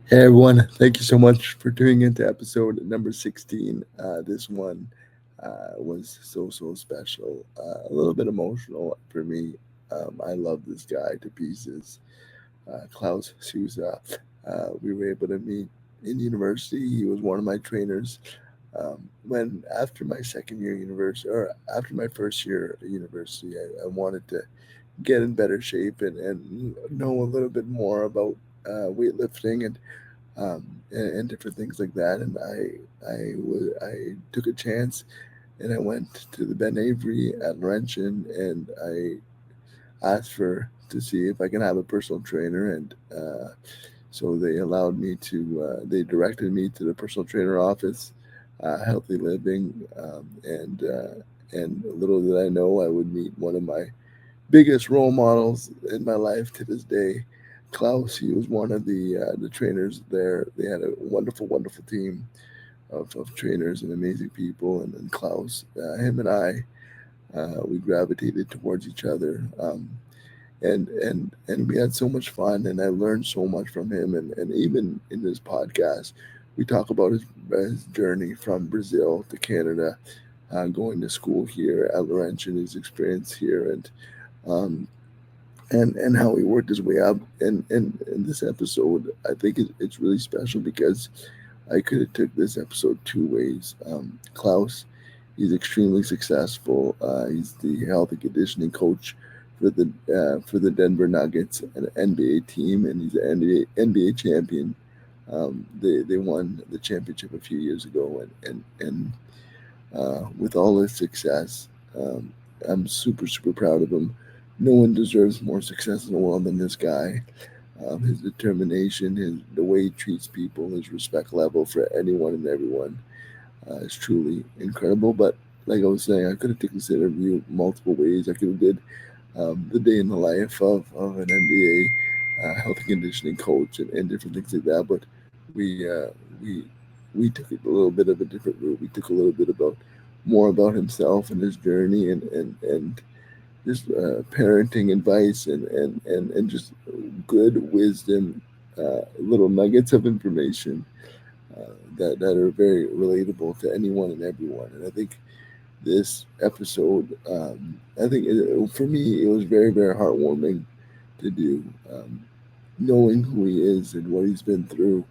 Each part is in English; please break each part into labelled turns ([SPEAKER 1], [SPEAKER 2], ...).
[SPEAKER 1] Hey everyone, thank you so much for tuning into episode number 16. This one was so special, a little bit emotional for me. I love this guy to pieces, Claus Souza. We were able to meet in university. He was one of my trainers. When after my second year university, or after my first year at university, I wanted to get in better shape and know a little bit more about weightlifting um, and different things like that. And I took a chance and I went to the Ben Avery at Laurentian and I asked for to see if I can have a personal trainer and so they allowed me to they directed me to the personal trainer office, healthy living, and little did I know I would meet one of my biggest role models in my life to this day. Klaus, he was one of the trainers there. They had a wonderful team of trainers and amazing people. And Klaus, him and I, we gravitated towards each other, and we had so much fun. And I learned so much from him. And even in this podcast, we talk about his journey from Brazil to Canada, going to school here at Laurentian, his experience here, um, and how he worked his way up. And this episode, I think it's really special because I could have took this episode two ways. Klaus, he's extremely successful. He's the health and conditioning coach for the Denver Nuggets, an NBA team, and he's an NBA champion. They won the championship a few years ago, and with all his success, I'm super proud of him. No one deserves more success in the world than this guy. His determination, the way he treats people, his respect level for anyone and everyone is truly incredible. But like I was saying, I could have taken this interview multiple ways. I could have did the day in the life of an NBA health and conditioning coach and different things like that. But we uh, we we took it a little bit of a different route. We took a little bit about more about himself and his journey and just parenting advice and just good wisdom, little nuggets of information that are very relatable to anyone and everyone. And I think this episode, for me, it was very heartwarming to do, knowing who he is and what he's been through,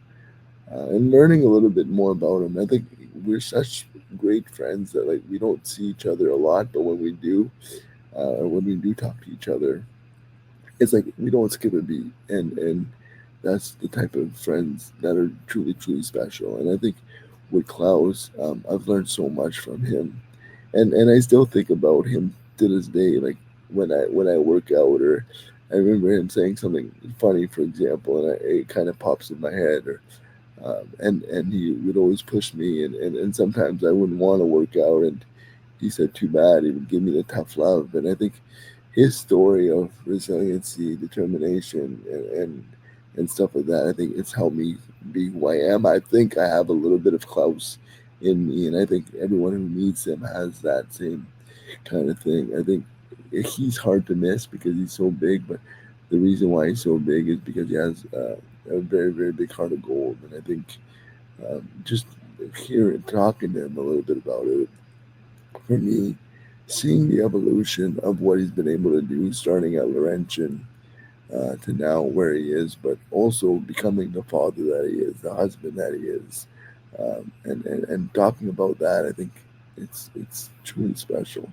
[SPEAKER 1] and learning a little bit more about him. I think we're such great friends that like we don't see each other a lot, but when we do talk to each other, it's like we don't skip a beat, and that's the type of friends that are truly special. And I think with Klaus, I've learned so much from him, and I still think about him to this day. Like when I work out, or I remember him saying something funny, for example, and it kind of pops in my head, or and he would always push me, and sometimes I wouldn't want to work out, and he said too bad. He would give me the tough love, and I think his story of resiliency, determination, and stuff like that, I think it's helped me be who I am. I think I have a little bit of Klaus in me, and I think everyone who meets him has that same kind of thing. I think he's hard to miss because he's so big, but the reason why he's so big is because he has a very big heart of gold, and I think just hearing talking to him a little bit about it, for me, seeing the evolution of what he's been able to do, starting at Laurentian to now where he is, but also becoming the father that he is, the husband that he is, and talking about that, I think it's truly special.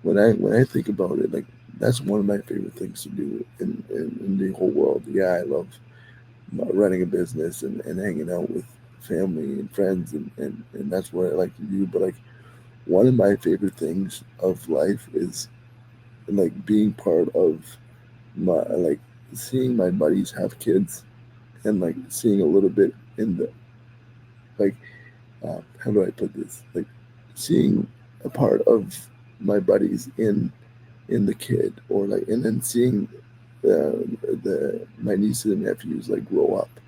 [SPEAKER 1] When I think about it, like that's one of my favorite things to do in the whole world. Yeah, I love running a business and hanging out with family and friends, and that's what I like to do. But like one of my favorite things of life is like being part of my like seeing my buddies have kids and like seeing a little bit in the like how do I put this, like seeing a part of my buddies in the kid, or like and then seeing the my nieces and nephews like grow up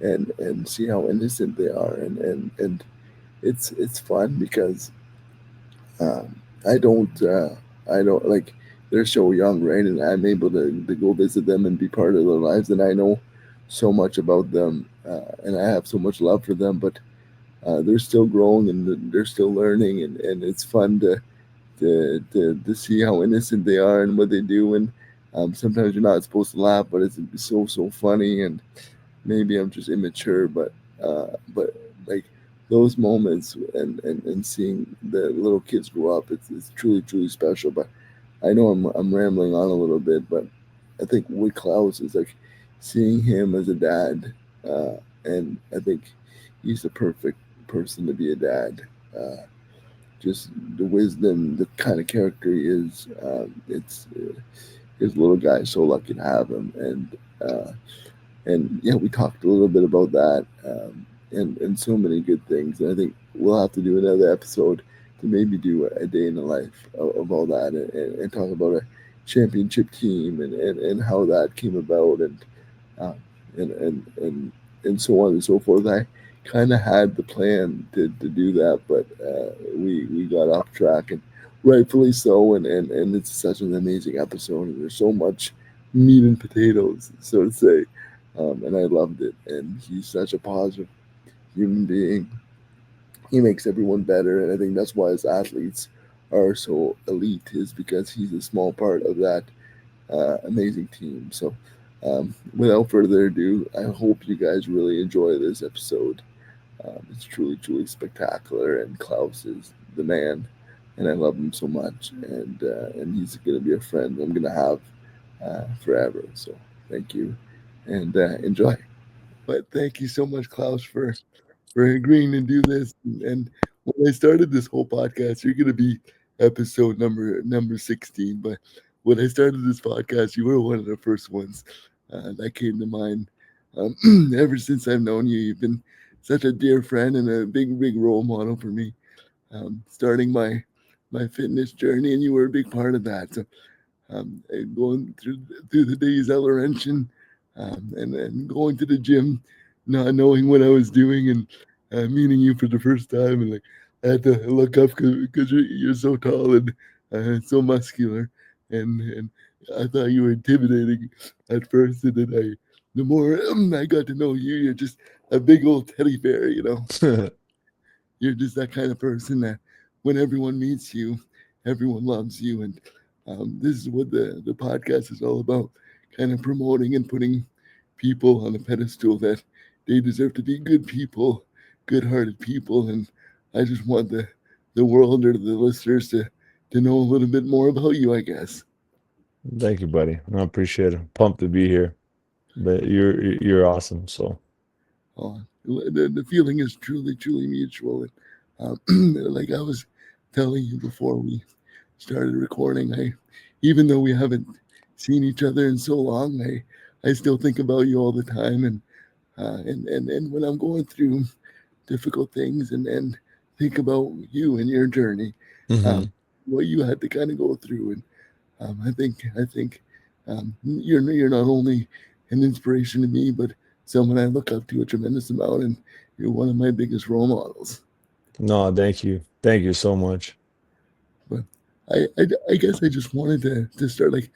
[SPEAKER 1] and see how innocent they are, and it's fun because Um, I don't, uh, I don't like. They're so young, right? And I'm able to go visit them and be part of their lives, and I know so much about them and I have so much love for them. But they're still growing and they're still learning, and it's fun to see how innocent they are and what they do. And sometimes you're not supposed to laugh, but it's so funny. And maybe I'm just immature, but like those moments and seeing the little kids grow up, it's truly special. But I know I'm rambling on a little bit, but I think with Klaus is like seeing him as a dad, and I think he's the perfect person to be a dad. Just the wisdom, the kind of character he is. It's his little guy is so lucky to have him, and yeah, we talked a little bit about that, and so many good things. And I think we'll have to do another episode to maybe do a day in the life of all that, and talk about a championship team and how that came about, uh, and and and and so on and so forth. I kind of had the plan to do that, but we got off track, and rightfully so. And it's such an amazing episode, and there's so much meat and potatoes, so to say. And I loved it. And he's such a positive human being. He makes everyone better, and I think that's why his athletes are so elite, is because he's a small part of that amazing team. So, without further ado, I hope you guys really enjoy this episode. It's truly spectacular, and Klaus is the man, and I love him so much. And he's going to be a friend I'm going to have forever. So, thank you, and enjoy. But thank you so much, Klaus, for agreeing to do this. And when I started this whole podcast, you're going to be episode number 16. But when I started this podcast, you were one of the first ones that came to mind. Ever since I've known you, you've been such a dear friend and a big role model for me. Starting my fitness journey, and you were a big part of that. So going through the days at Laurentian, and going to the gym, not knowing what I was doing, and meeting you for the first time, and like I had to look up because you're so tall and so muscular, and I thought you were intimidating at first, and then the more I got to know you, you're just a big old teddy bear, you know. You're just that kind of person that when everyone meets you, everyone loves you. And this is what the podcast is all about, kind of promoting and putting people on a pedestal that they deserve to be good people, good hearted people. And I just want the world or the listeners to know a little bit more about you, I guess.
[SPEAKER 2] Thank you, buddy. I appreciate it. Pumped to be here. But you're awesome. So
[SPEAKER 1] The feeling is truly mutual. And like I was telling you before we started recording, even though we haven't seen each other in so long, I still think about you all the time. And when I'm going through difficult things and think about you and your journey, um,
[SPEAKER 2] hmm
[SPEAKER 1] what you had to kind of go through. And I think you're not only an inspiration to me, but someone I look up to a tremendous amount, and you're one of my biggest role models.
[SPEAKER 2] No, thank you. Thank you so much.
[SPEAKER 1] But I guess I just wanted to start like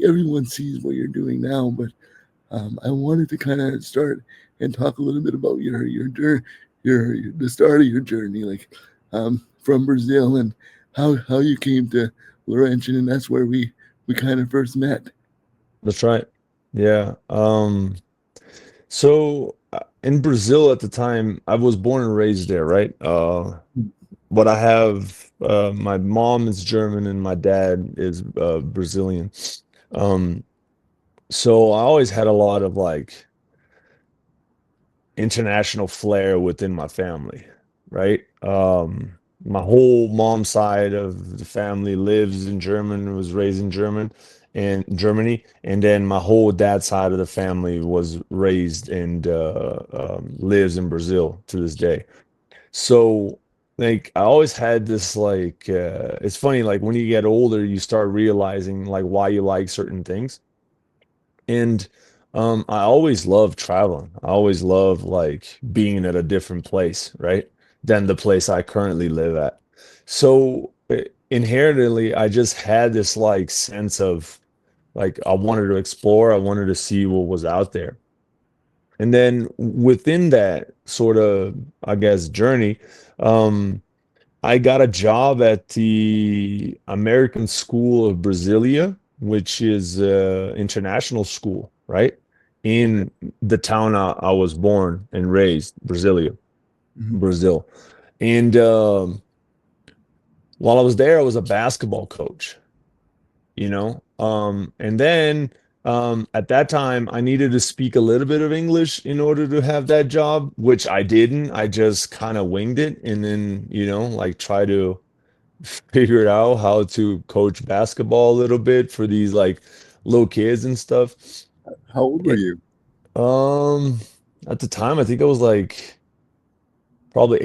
[SPEAKER 1] everyone sees what you're doing now, but I wanted to kind of start and talk a little bit about your the start of your journey, like from Brazil, and how you came to Laurentian, and that's where we kind of first met.
[SPEAKER 2] That's right. Yeah. So in Brazil at the time, I was born and raised there, right? But I have my mom is German and my dad is Brazilian. Um, so I always had a lot of like international flair within my family, right? My whole mom's side of the family lives in German, was raised in Germany, and then my whole dad's side of the family was raised and lives in Brazil to this day. So like I always had this like it's funny like when you get older you start realizing like why you like certain things. And I always love traveling. I always love like being at a different place, right? Than the place I currently live at. So inherently, I just had this like sense of like I wanted to explore, I wanted to see what was out there. And then within that sort of, I guess, journey, um, I got a job at the American School of Brasilia, which is international school, right?
[SPEAKER 1] Okay.
[SPEAKER 2] In the town I was born and raised, Brasilia,
[SPEAKER 1] Hmm.
[SPEAKER 2] Brazil. And while I was there, I was a basketball coach, and then at that time I needed to speak a little bit of English in order to have that job, which I didn't. I just kind of winged it and then, like try to figure out how to coach basketball a little bit for these like little kids and stuff.
[SPEAKER 1] How old were
[SPEAKER 2] It,
[SPEAKER 1] you?
[SPEAKER 2] um, at the time, I think I was like probably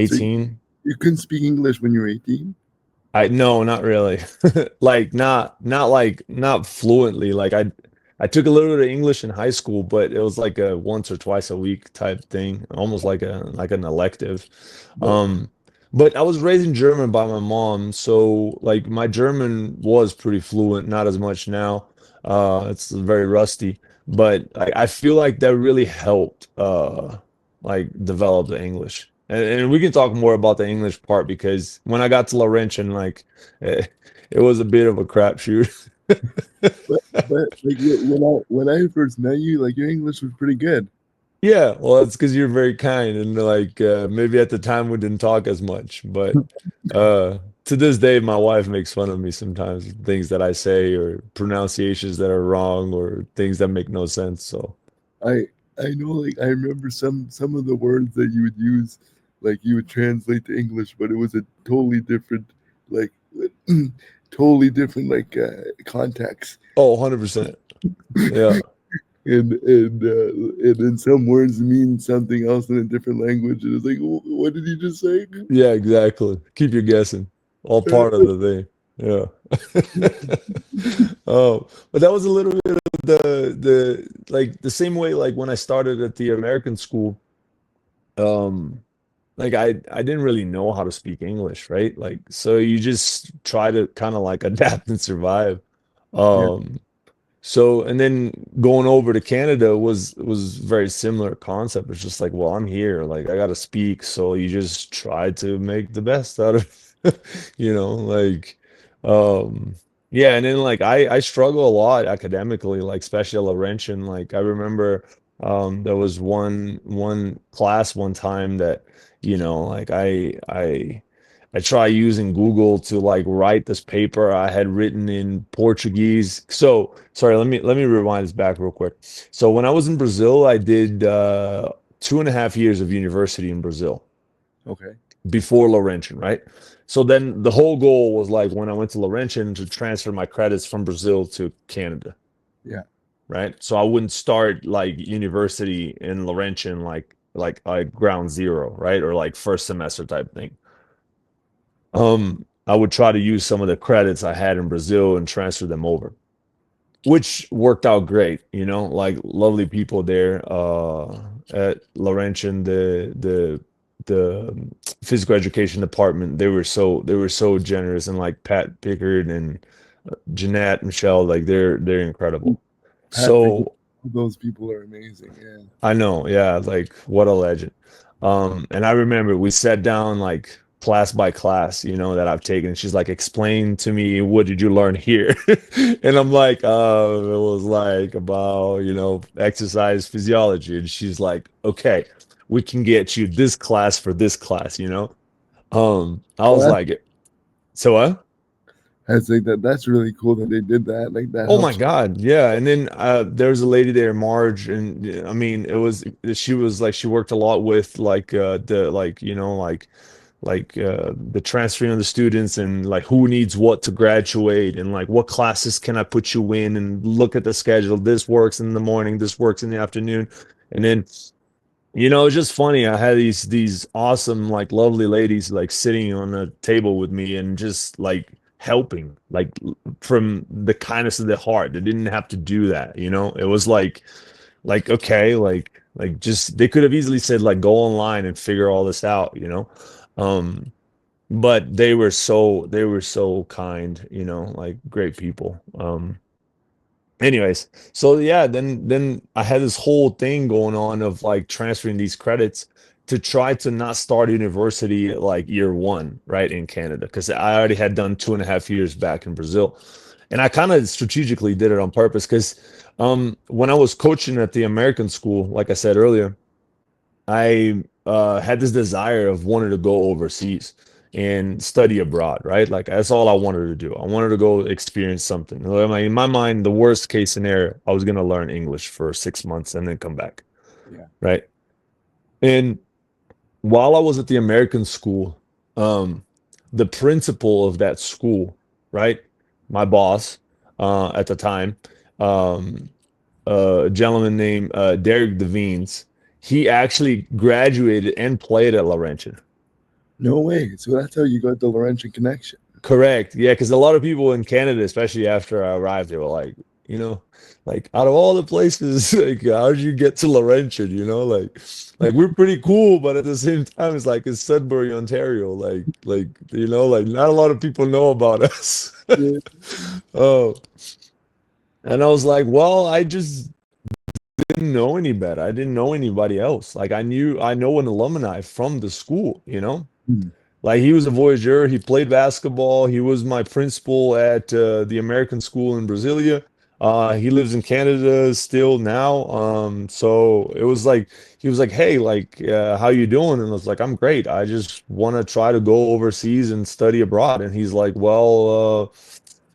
[SPEAKER 1] So
[SPEAKER 2] 18.
[SPEAKER 1] you couldn't speak English when you were 18?
[SPEAKER 2] I no, not really. Like not fluently. Like I took a little bit of English in high school, but it was like a once or twice a week type thing, almost like an elective.
[SPEAKER 1] But
[SPEAKER 2] Um, but I was raised in German by my mom, so like my German was pretty fluent, not as much now. It's very rusty, but I feel like that really helped like develop the English. And we can talk more about the English part because when I got to Laurentian, like it was a bit of a crapshoot.
[SPEAKER 1] but like when I first met you, like your English was pretty good.
[SPEAKER 2] Yeah, well, it's because you're very kind and like maybe at the time we didn't talk as much, but to this day, my wife makes fun of me sometimes, things that I say or pronunciations that are wrong or things that make no sense. So,
[SPEAKER 1] I I know, like I remember some of the words that you would use, like you would translate to English, but it was a totally different, like totally different context.
[SPEAKER 2] oh, 100%. Yeah.
[SPEAKER 1] And then some words mean something else in a different language, and it's like, What did you just say?"
[SPEAKER 2] Yeah, exactly. Keep you guessing. All part of the thing. Yeah. Oh, but that was a little bit of the like the same way like when I started at the American school, um like I didn't really know how to speak English, right? Like so you just try to kind of like adapt and survive.
[SPEAKER 1] Yeah,
[SPEAKER 2] Um so and then going over to Canada was very similar concept. It's just like, well, I'm here, like I gotta speak, so you just try to make the best out of like um yeah, and then like I struggle a lot academically, like especially at Laurentian. Like I remember there was one class one time that, like I try using Google to like write this paper I had written in Portuguese. So sorry, let me rewind this back real quick. So when I was in Brazil, I did 2.5 years of university in Brazil
[SPEAKER 1] okay,
[SPEAKER 2] before Laurentian, right? So then the whole goal was like when I went to Laurentian to transfer my credits from Brazil to Canada,
[SPEAKER 1] yeah.
[SPEAKER 2] right? So I wouldn't start like university in Laurentian like ground zero, right? Or like first semester type thing. I would try to use some of the credits I had in Brazil and transfer them over, which worked out great, like lovely people there at Laurentian, the physical education department. They were so generous, and like Pat Pickard and Jeanette, Michelle, like they're incredible.
[SPEAKER 1] Pat Pickett,
[SPEAKER 2] So
[SPEAKER 1] those people are amazing. Yeah.
[SPEAKER 2] I know, yeah, like what a legend. And I remember we sat down like class by class, that I've taken. She's like, explain to me, what did you learn here? And I'm like, it was like about, exercise physiology. And she's like, okay, we can get you this class for this class. I was
[SPEAKER 1] Well,
[SPEAKER 2] like, so what?
[SPEAKER 1] that's like that's really cool that they did that. Like that
[SPEAKER 2] Oh my
[SPEAKER 1] helps.
[SPEAKER 2] God, yeah. And then there's a lady there, Marge, and I mean, she was like she worked a lot with like the like the transferring of the students and like who needs what to graduate and like what classes can I put you in and look at the schedule. This works in the morning, this works in the afternoon, and then it's just funny. I had these awesome, like lovely ladies like sitting on a table with me and just like helping, like from the kindness of their heart. They didn't have to do that. It was like okay, like just they could have easily said like go online and figure all this out. Um, but they were so kind, like great people. Anyways, so yeah, then I had this whole thing going on of like transferring these credits to try to not start university at like year one, right, in Canada, because I already had done 2.5 years back in Brazil. And I kind of strategically did it on purpose because when I was coaching at the American school, like I said earlier, I had this desire of wanting to go overseas and study abroad, right? Like that's all I wanted to do. I wanted to go experience something. Like, in my mind, the worst case scenario, I was going to learn English for 6 months and then come back,
[SPEAKER 1] Yeah.
[SPEAKER 2] right? And while I was at the American school, um, the principal of that school, right, my boss at the time, um, a gentleman named Derek Devines, he actually graduated and played at Laurentian.
[SPEAKER 1] No way. So that's how you got the Laurentian connection.
[SPEAKER 2] Correct. Yeah, because a lot of people in Canada, especially after I arrived, they were like, you know, like out of all the places, like how did you get to Laurentian? Like we're pretty cool, but at the same time, it's like it's Sudbury, Ontario. Like not a lot of people know about us.
[SPEAKER 1] Yeah.
[SPEAKER 2] Oh, and I was like, well, I just didn't know any better. I didn't know anybody else. Like I know an alumni from the school, you know?
[SPEAKER 1] Hmm.
[SPEAKER 2] Like he was a voyageur. He played basketball. He was my principal at the American school in Brasilia. He lives in Canada still now. So it was like he was like, "Hey, like, how you doing?" And I was like, "I'm great. I just want to try to go overseas and study abroad." And he's like, "Well,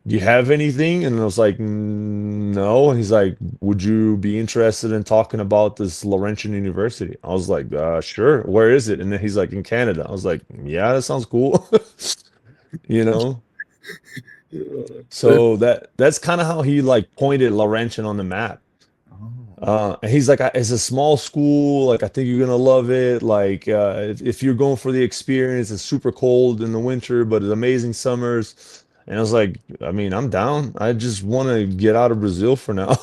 [SPEAKER 2] do you have anything?" And I was like, No. And he's like, would you be interested in talking about this Laurentian University? I was like, sure. Where is it? And then he's like, in Canada. I was like, yeah, that sounds cool. You know?
[SPEAKER 1] Yeah. That,
[SPEAKER 2] So that's kind of how he like pointed Laurentian on the map.
[SPEAKER 1] oh,
[SPEAKER 2] And he's like, it's a small school. Like, I think you're gonna love it. Like, if you're going for the experience, it's super cold in the winter, but it's amazing summers. And I was like, I mean, I'm down. I just want to get out of Brazil for now.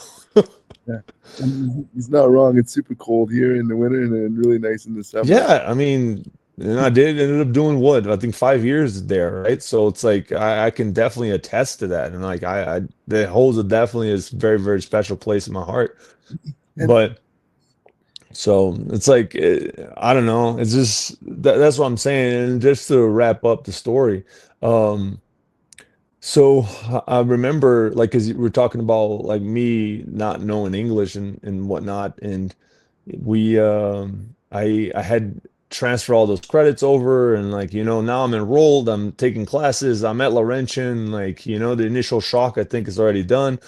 [SPEAKER 1] yeah. And he's not wrong. It's super cold here in the winter and then really nice in the summer.
[SPEAKER 2] Yeah, I mean, and I did ended up doing what? I think 5 years there, right? So it's like I can definitely attest to that. And like that holds a definitely is very, very special place in my heart.
[SPEAKER 1] And
[SPEAKER 2] But so it's like I don't know. It's just that's what I'm saying. And just to wrap up the story, um, so I remember like because we're talking about like me not knowing English and whatnot, and I had transferred all those credits over, and like now I'm enrolled. I'm taking classes. I'm at Laurentian. Like the initial shock I think is already done.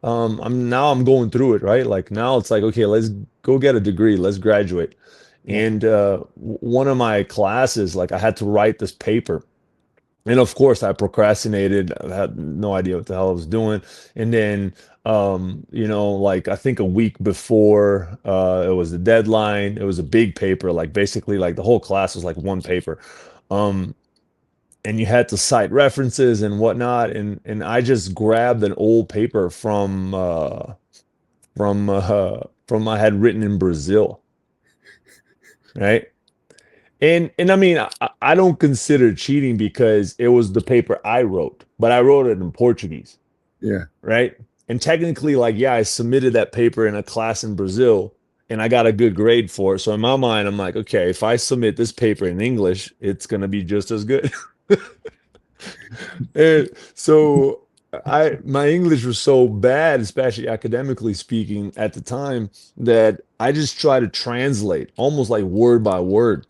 [SPEAKER 2] I'm going through it, right? Like now it's like, okay, let's go get a degree. Let's graduate.
[SPEAKER 1] yeah,
[SPEAKER 2] And one of my classes, like I had to write this paper. And of course, I procrastinated. I had no idea what the hell I was doing. And then, like I think a week before it was the deadline, it was a big paper, like basically like the whole class was like one paper. Um, and you had to cite references and whatnot. And I just grabbed an old paper from I had written in Brazil, right? And I mean, I don't consider cheating because it was the paper I wrote, but I wrote it in Portuguese,
[SPEAKER 1] yeah.
[SPEAKER 2] right? And technically, like, yeah, I submitted that paper in a class in Brazil and I got a good grade for it. So in my mind, I'm like, okay, if I submit this paper in English, it's gonna be just as good. And so my English was so bad, especially academically speaking at the time, that I just try to translate almost like word by word.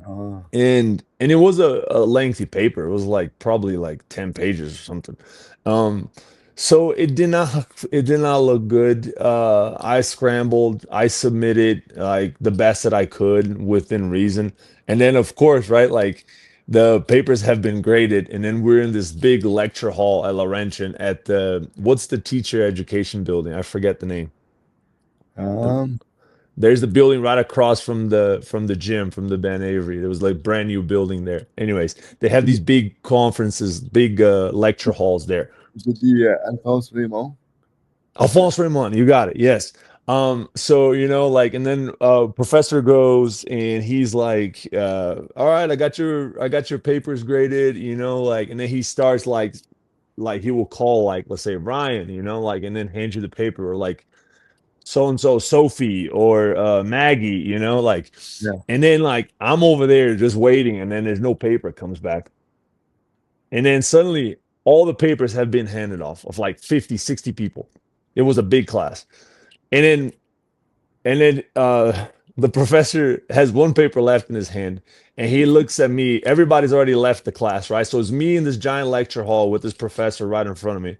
[SPEAKER 1] Oh,
[SPEAKER 2] And it was a lengthy paper. It was like probably like 10 pages or something. Um, so it did not look good. I scrambled, I submitted like the best that I could within reason. And then of course, right, like the papers have been graded, and then we're in this big lecture hall at Laurentian at the what's the teacher education building? I forget the name.
[SPEAKER 1] um,
[SPEAKER 2] There's the building right across from the gym from the Ben Avery. There was like brand new building there. Anyways, they have these big conferences, big lecture halls there.
[SPEAKER 1] is it the Alphonse Raymond?
[SPEAKER 2] Alphonse Raymond, you got it. Yes. So like, and then professor goes and he's like, all right, I got your papers graded, like, and then he starts like like he will call, like, let's say Ryan, like, and then hand you the paper, or like so and so Sophie, or Maggie, like,
[SPEAKER 1] Yeah.
[SPEAKER 2] and then like I'm over there just waiting, and then there's no paper comes back, and then suddenly all the papers have been handed off of like 50, 60 people. It was a big class, and then the professor has one paper left in his hand, and he looks at me. Everybody's already left the class, right? So it's me in this giant lecture hall with this professor right in front of me.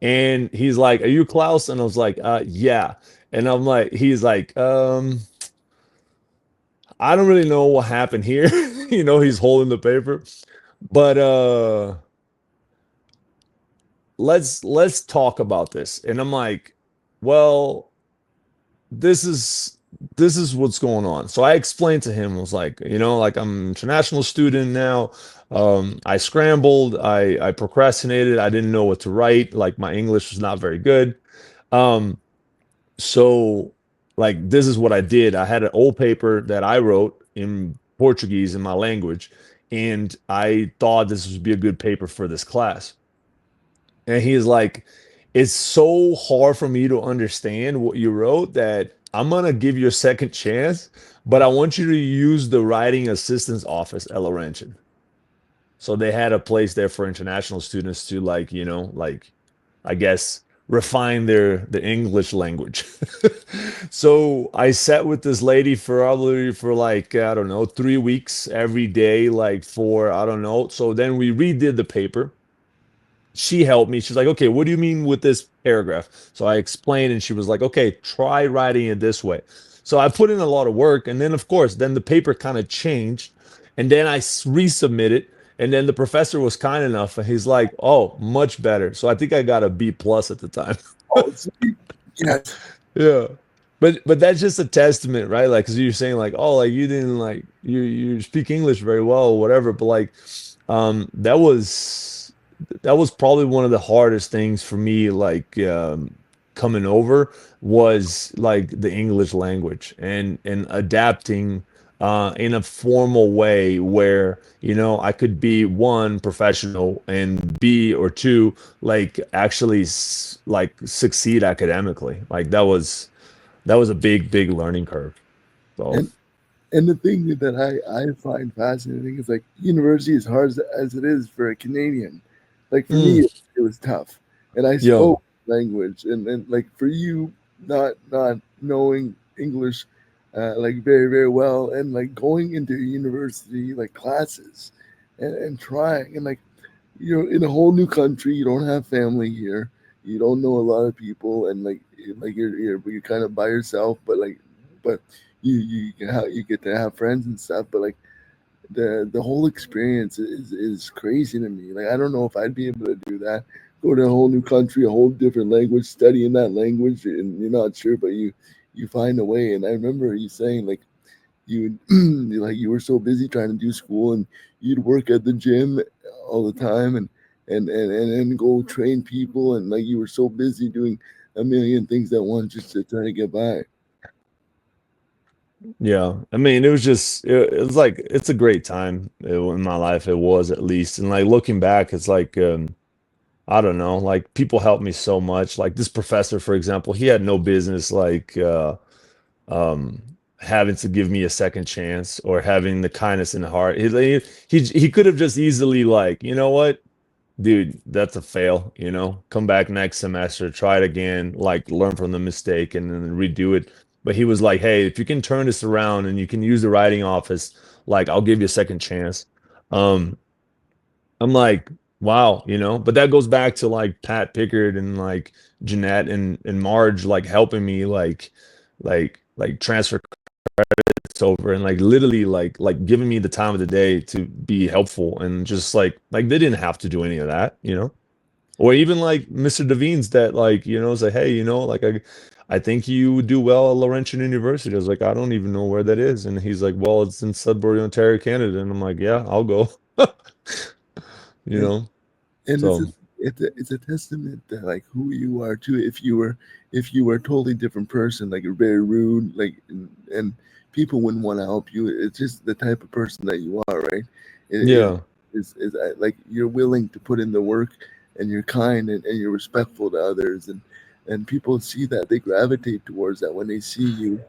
[SPEAKER 2] And he's like, "Are you Klaus?" And I was like, yeah. And I'm like, he's like, I don't really know what happened here. He's holding the paper. But let's talk about this. And I'm like, well, this is this is what's going on. So I explained to him, was like, like, I'm an international student now. I scrambled, I procrastinated, I didn't know what to write, like my English was not very good. Um, so like this is what I did. I had an old paper that I wrote in Portuguese, in my language, and I thought this would be a good paper for this class. And he's like, it's so hard for me to understand what you wrote that I'm gonna give you a second chance, but I want you to use the writing assistance office at Laurentian. So they had a place there for international students to, like, like, I guess, refine the English language. So I sat with this lady for probably for like, I don't know, 3 weeks every day, like for, I don't know. So then we redid the paper. She helped me. She's like, okay, what do you mean with this paragraph? So I explained, and she was like, okay, try writing it this way. So I put in a lot of work, and then of course, then the paper kind of changed, and then I resubmitted, and then the professor was kind enough, and he's like, oh, much better. So I think I got a B plus at the time.
[SPEAKER 1] Oh, it's yes.
[SPEAKER 2] Yeah. But that's just a testament, right? Like, because you're saying like, oh, like you didn't, like, you speak English very well or whatever, but like, that was probably one of the hardest things for me, like, coming over, was like the English language, and adapting in a formal way where, I could be, one, professional, and B, or two, like actually like succeed academically. Like that was a big learning curve. So
[SPEAKER 1] And and the thing that I find fascinating is like university, as hard as it is for a Canadian, like for me
[SPEAKER 2] mm,
[SPEAKER 1] it was tough, and I
[SPEAKER 2] yeah,
[SPEAKER 1] spoke language, and like for you not knowing English like very well, and like going into university like classes, and trying, and like you're in a whole new country, you don't have family here, you don't know a lot of people, and like you're kind of by yourself, but you get to have friends and stuff, but like the whole experience is crazy to me. Like I don't know if I'd be able to do that. Go to a whole new country, a whole different language, study in that language, and you're not sure, but you find a way. And I remember you saying like you like you were so busy trying to do school, and you'd work at the gym all the time, and go train people, and like you were so busy doing a million things at once just to try to get by.
[SPEAKER 2] yeah. I mean, it was like, it's a great time in my life. It was, at least, and like looking back, it's like, I don't know, like people helped me so much. Like this professor, for example, he had no business, like, um having to give me a second chance, or having the kindness in the heart. He could have just easily, like, you know what, dude, that's a fail, come back next semester, try it again, like learn from the mistake, and then redo it. But he was like, hey, if you can turn this around and you can use the writing office, like, I'll give you a second chance. um I'm like, wow, but that goes back to like Pat Pickard, and like Jeanette, and Marge, like helping me, like transfer credits over, and like literally, like giving me the time of the day to be helpful, and just like they didn't have to do any of that. Or even like Mr. Devines, that, like, say, hey, like, I think you would do well at Laurentian University. I was like, I don't even know where that is. And he's like, well, it's in Sudbury, Ontario, Canada. And I'm like, yeah, I'll go. you
[SPEAKER 1] And
[SPEAKER 2] know
[SPEAKER 1] and
[SPEAKER 2] so
[SPEAKER 1] it's a testament to like who you are too. If you were a totally different person, like very rude, like and people wouldn't want to help you. It's just the type of person that you are, right? It
[SPEAKER 2] yeah.
[SPEAKER 1] is like you're willing to put in the work, and you're kind, and you're respectful to others, and people see that, they gravitate towards that when they see you.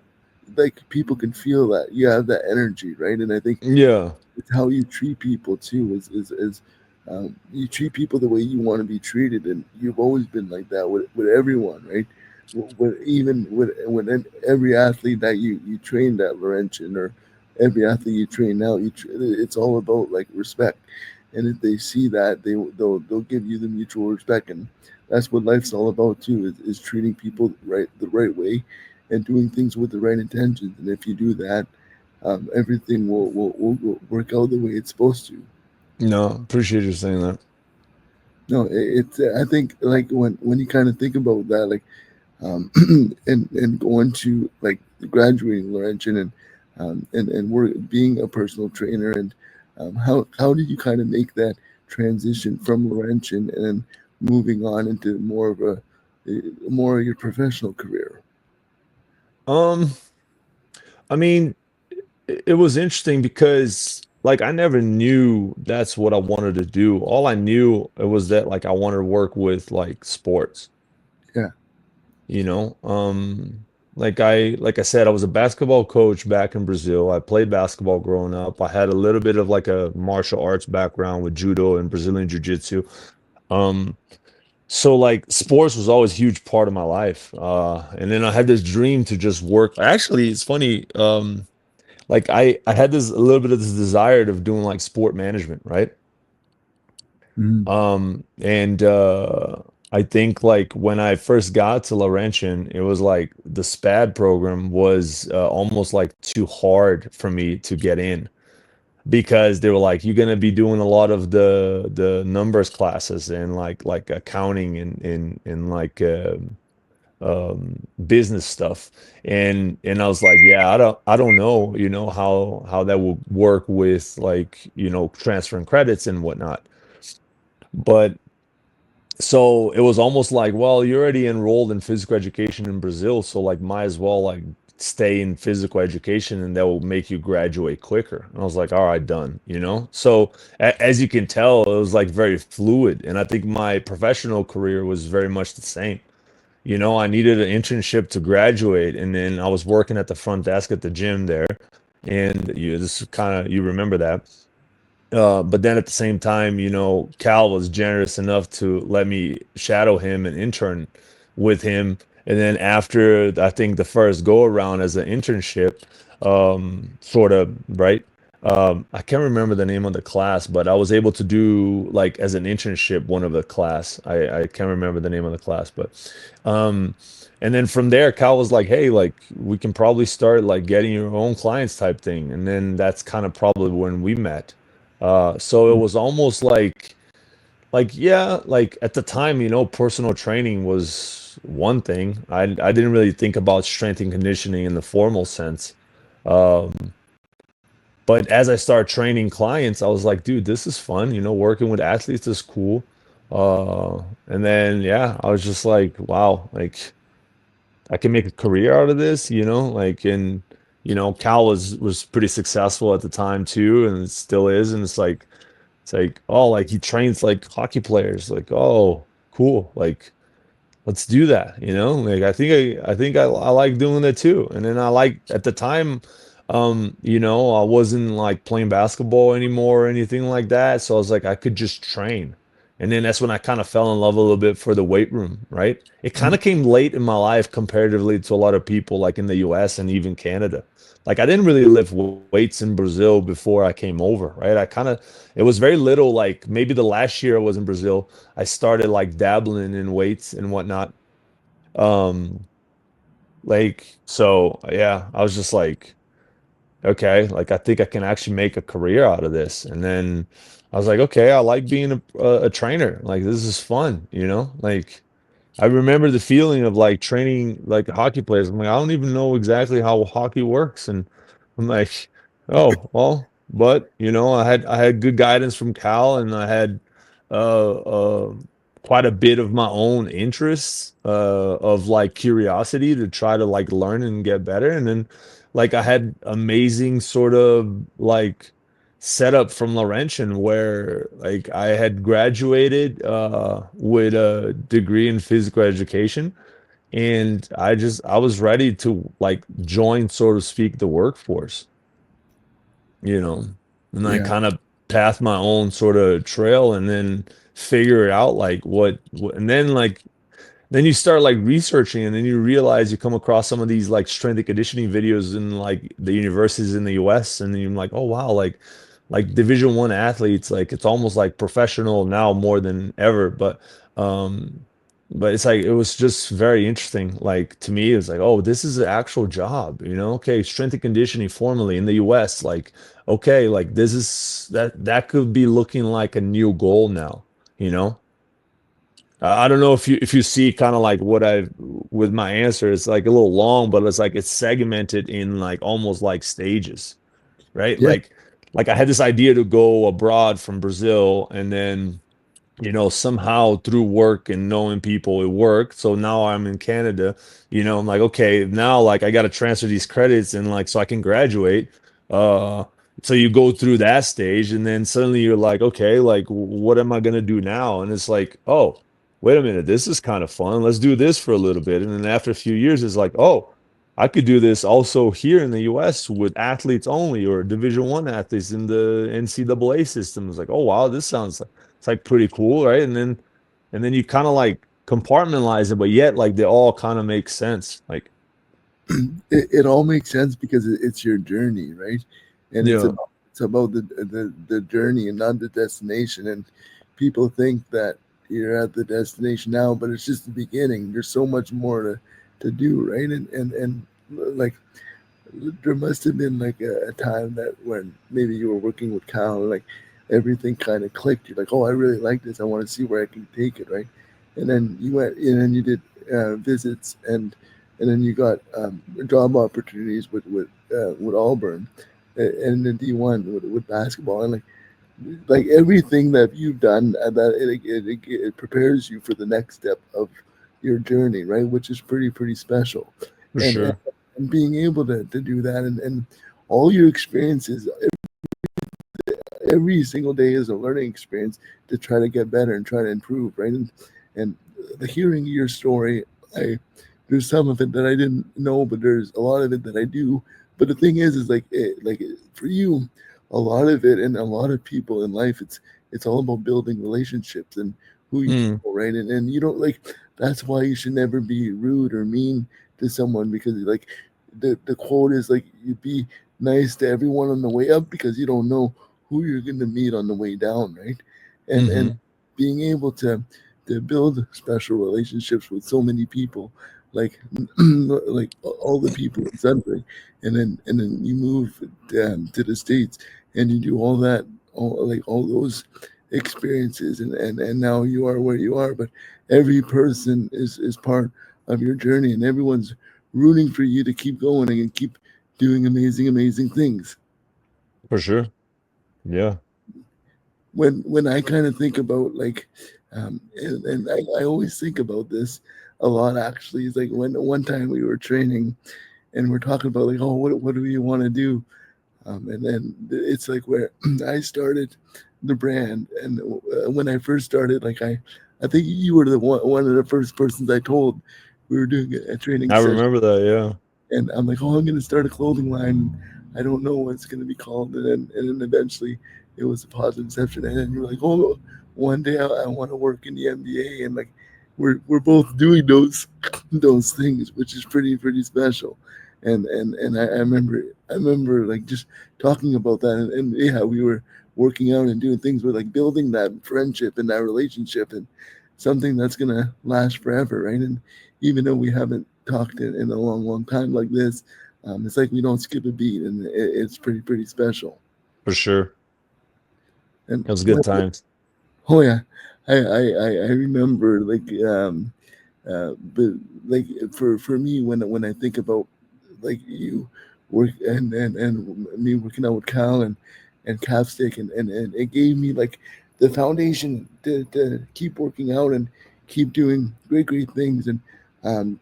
[SPEAKER 1] Like, people can feel that you have that energy, right? And I think
[SPEAKER 2] Yeah.
[SPEAKER 1] it's how you treat people too. Is You treat people the way you want to be treated, and you've always been like that with everyone, right? Even with every athlete that you trained at Laurentian, or every athlete you train now, it's all about like respect. And if they see that, they'll give you the mutual respect, and that's what life's all about too. Is treating people the right way, and doing things with the right intentions. And if you do that, everything will work out the way it's supposed to.
[SPEAKER 2] No, appreciate you saying that.
[SPEAKER 1] No, it's I think, like, when you kind of think about that, like, and going to, like, graduating Laurentian, and we're being a personal trainer, and how did you kind of make that transition from Laurentian and then moving on into more of your professional career?
[SPEAKER 2] Um, I mean, it was interesting because like I never knew that's what I wanted to do. All I knew it was that like I wanted to work with like sports,
[SPEAKER 1] Yeah.
[SPEAKER 2] you know. Like I said, I was a basketball coach back in Brazil. I played basketball growing up. I had a little bit of like a martial arts background with judo and Brazilian jiu-jitsu. Um, so like sports was always a huge part of my life. And then I had this dream to just work. Actually, it's funny. Like I had this a little bit of this desire of doing like sport management, right?
[SPEAKER 1] Mhm.
[SPEAKER 2] And I think like when I first got to Laurentian, it was like the SPAD program was almost like too hard for me to get in because they were like, you're gonna be doing a lot of the numbers classes and like accounting and like business stuff. And I was like, yeah, I don't know, how that will work with like, transferring credits and whatnot. But so it was almost like, well, you're already enrolled in physical education in Brazil, so like might as well like stay in physical education and that will make you graduate quicker. And I was like, all right, done. So as you can tell, it was like very fluid. And I think my professional career was very much the same. I needed an internship to graduate, and then I was working at the front desk at the gym there. And this kind of you remember that. But then at the same time, Cal was generous enough to let me shadow him and intern with him. And then after I think the first go around as an internship, sort of, right? I can't remember the name of the class, but I was able to do like as an internship one of the class. I can't remember the name of the class, but um, and then from there, Cal was like, "Hey, like we can probably start like getting your own clients type thing." And then that's kind of probably when we met. So it was almost like yeah, like at the time, personal training was one thing. I didn't really think about strength and conditioning in the formal sense. Um, but as I started training clients, I was like, dude, this is fun. Working with athletes is cool. And then yeah, I was just like, wow, like I can make a career out of this, like and Cal was pretty successful at the time too, and it still is, and it's like, oh, like he trains like hockey players. Like, oh, cool. Like, let's do that. Like I think I like doing that too. And then I like at the time, I wasn't like playing basketball anymore or anything like that. So I was like, I could just train. And then that's when I kind of fell in love a little bit for the weight room, right? It kind of came late in my life comparatively to a lot of people like in the US and even Canada. Like I didn't really lift weights in Brazil before I came over, right? It was very little, like maybe the last year I was in Brazil, I started like dabbling in weights and whatnot. Um, like so, yeah, I was just like, okay, like I think I can actually make a career out of this. And then I was like, okay, I like being a trainer. Like this is fun, Like I remember the feeling of like training like hockey players. I'm like, I don't even know exactly how hockey works, and I'm like, oh well, but I had good guidance from Cal, and I had uh, uh, quite a bit of my own interests of like curiosity to try to like learn and get better, and then like I had amazing sort of like setup from Laurentian where like I had graduated with a degree in physical education, and I was ready to like join, so to speak, the workforce, you know, and I
[SPEAKER 1] Yeah.
[SPEAKER 2] kind of path my own sort of trail and then figure it out like what and then you start like researching, and then you realize you come across some of these like strength and conditioning videos in like the universities in the US, and then you're like, oh wow, like Division 1 athletes, like it's almost like professional now more than ever. Um but it's like it was just very interesting. Like to me, it's like, oh, this is an actual job, you know? Okay, strength and conditioning formally in the US, like, okay, like this is that could be looking like a new goal now, you know? I don't know if you see kind of like what I've with my answer. It's like a little long, but it's like it's segmented in like almost like stages, right?
[SPEAKER 1] Yeah.
[SPEAKER 2] Like I had this idea to go abroad from Brazil, and then somehow through work and knowing people, it worked. So now I'm in Canada, I'm like, okay, now like I got to transfer these credits and like so I can graduate. Uh, so you go through that stage, and then suddenly you're like, okay, like what am I gonna do now? And it's like, oh, wait a minute, this is kind of fun. Let's do this for a little bit. And then after a few years, it's like, oh, I could do this also here in the US with athletes only or Division 1 athletes in the NCAA system. It's like, oh wow, this sounds like it's like pretty cool, right? And then you kind of like compartmentalize it, but yet like they all kind of make sense. Like,
[SPEAKER 1] It all makes sense because it's your journey, right? And
[SPEAKER 2] yeah,
[SPEAKER 1] it's about the journey and not the destination. And people think that you're at the destination now, but it's just the beginning. There's so much more to do, right? And like there must have been like a time that when maybe you were working with Cal, and like everything kind of clicked. You're like, oh, I really like this. I want to see where I can take it, right? And then you went in and you did visits, and then you got job opportunities with Auburn, and the D1 with basketball, and like everything that you've done, that it prepares you for the next step of your journey, right? Which is pretty special,
[SPEAKER 2] for
[SPEAKER 1] and and,
[SPEAKER 2] sure.
[SPEAKER 1] and being able to do that, and all your experiences, every single day is a learning experience to try to get better and try to improve, right? And the hearing your story, I there's some of it that I didn't know, but there's a lot of it that I do. But the thing is for you, a lot of it and a lot of people in life, it's all about building relationships and who you
[SPEAKER 2] Mm,
[SPEAKER 1] know, right? And you don't like that's why you should never be rude or mean to someone because like the quote is like you be nice to everyone on the way up because you don't know who you're going to meet on the way down, right? And
[SPEAKER 2] hmm.
[SPEAKER 1] being able to build special relationships with so many people, like like all the people in Sudbury, and then you move to the states and you do all that, all those experiences, and now you are where you are. But every person is part of your journey, and everyone's rooting for you to keep going and keep doing amazing things.
[SPEAKER 2] For sure. Yeah.
[SPEAKER 1] When I kind of think about and I always think about this a lot actually. It's like when one time we were training and we're talking about like, oh, what do we want to do? And then it's like where I started the brand, and when I first started, like I think you were the one of the first persons I told we were doing a training
[SPEAKER 2] I
[SPEAKER 1] session,
[SPEAKER 2] remember that. Yeah.
[SPEAKER 1] and I'm like, oh, I'm going to start a clothing line. I don't know what it's going to be called, and then eventually it was a positive inception, and then you're like, oh, one day I want to work in the NBA, and like we're both doing those things, which is pretty special, and I remember like just talking about that, and yeah, we were working out and doing things with like building that friendship and that relationship and something that's gonna last forever, right? And even though we haven't talked in a long time like this, it's like we don't skip a beat, and it's pretty special.
[SPEAKER 2] For sure.
[SPEAKER 1] And
[SPEAKER 2] It was
[SPEAKER 1] when,
[SPEAKER 2] good times.
[SPEAKER 1] oh yeah, I remember but like for me when I think about like you work and me working out with Cal and Capstick and it gave me like the foundation to keep working out and keep doing great things and um,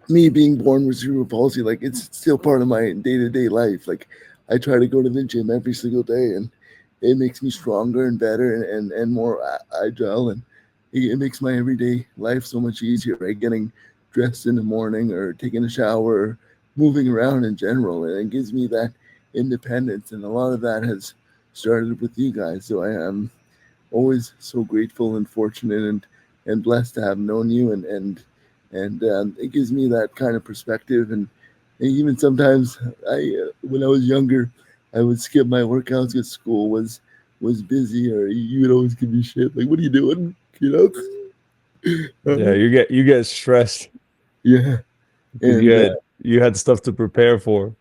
[SPEAKER 1] me being born with cerebral palsy, like it's still part of my day to day life. Like I try to go to the gym every single day, it makes me stronger and better and more agile, and it makes my everyday life so much easier, right? Getting dressed in the morning or taking a shower or moving around in general, and it gives me that independence, and a lot of that has started with you guys. So I am always so grateful and fortunate and blessed to have known you, and it gives me that kind of perspective. And even sometimes when I was younger, I would skip my workouts because school was busy, or you would always give me shit like, "What are you doing?"
[SPEAKER 2] Yeah,
[SPEAKER 1] Uh,
[SPEAKER 2] you get stressed.
[SPEAKER 1] yeah,
[SPEAKER 2] Because
[SPEAKER 1] and
[SPEAKER 2] you had stuff to prepare for.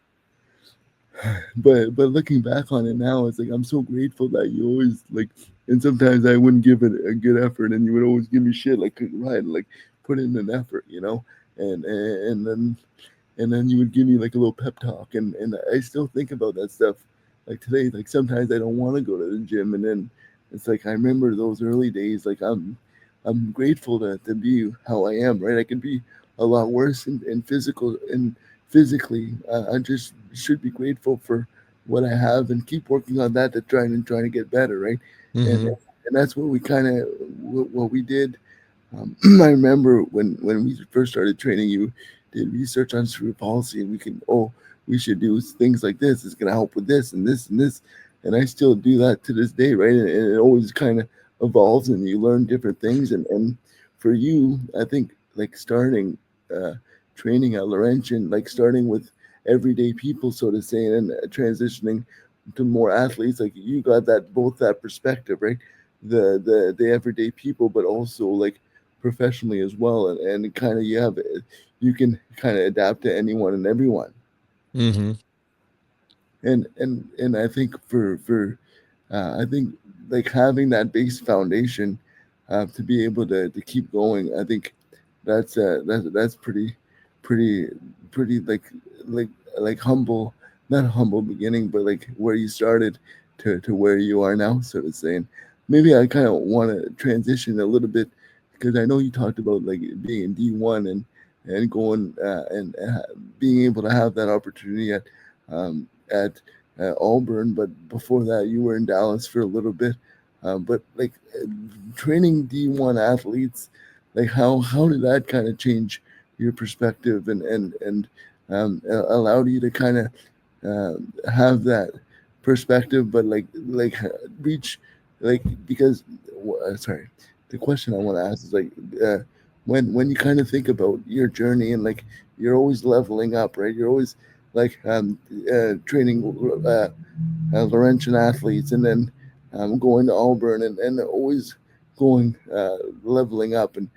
[SPEAKER 1] but looking back on it now, it's like I'm so grateful that you always like. And sometimes I wouldn't give it a good effort, and you would always give me shit like, "Right, like put in an effort." And then you would give me like a little pep talk, and I still think about that stuff like today. Like sometimes I don't want to go to the gym, and then it's like I remember those early days. Like I'm grateful to be how I am, right? I could be a lot worse in physical and physically. I just should be grateful for what I have and keep working on that, to trying to get better, right? And
[SPEAKER 2] Hmm.
[SPEAKER 1] and that's what we kind of what we did. I remember when we first started training, you did research on cerebral policy, and we should do things like this. It's going to help with this and this and this, and I still do that to this day, right? And it always kind of evolves, and you learn different things. And for you, I think like starting uh, training at Laurentian, like starting with everyday people, so to say, and transitioning to more athletes, like you got that both that perspective, right? The everyday people, but also like professionally as well, and kind of you can kind of adapt to anyone and everyone.
[SPEAKER 2] Hmm.
[SPEAKER 1] And I think for I think like having that base foundation to be able to keep going, I think that's pretty pretty like like humble, not humble beginning, but like where you started to where you are now, so to say. And maybe I kind of want to transition a little bit, because I know you talked about like being in D1 and going and being able to have that opportunity at Auburn, but before that you were in Dallas for a little bit. But like training D1 athletes, like how did that kind of change your perspective and allowed you to kind of have that perspective, but reach like because sorry, the question I want to ask is like uh, when you kind of think about your journey, and like you're always leveling up, right? You're always like training Laurentian athletes, and then going to Auburn, and always going leveling up, and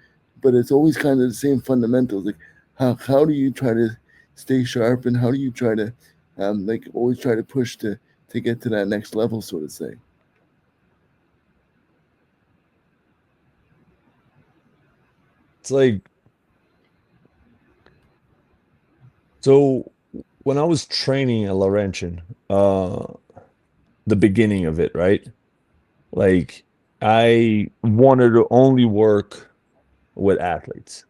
[SPEAKER 1] but it's always kind of the same fundamentals. Like how do you try to stay sharp, and how do you try to like always try to push to get to that next level, so to say.
[SPEAKER 2] It's like, so when I was training at Laurentian, the beginning of it, right? Like, I wanted to only work with athletes,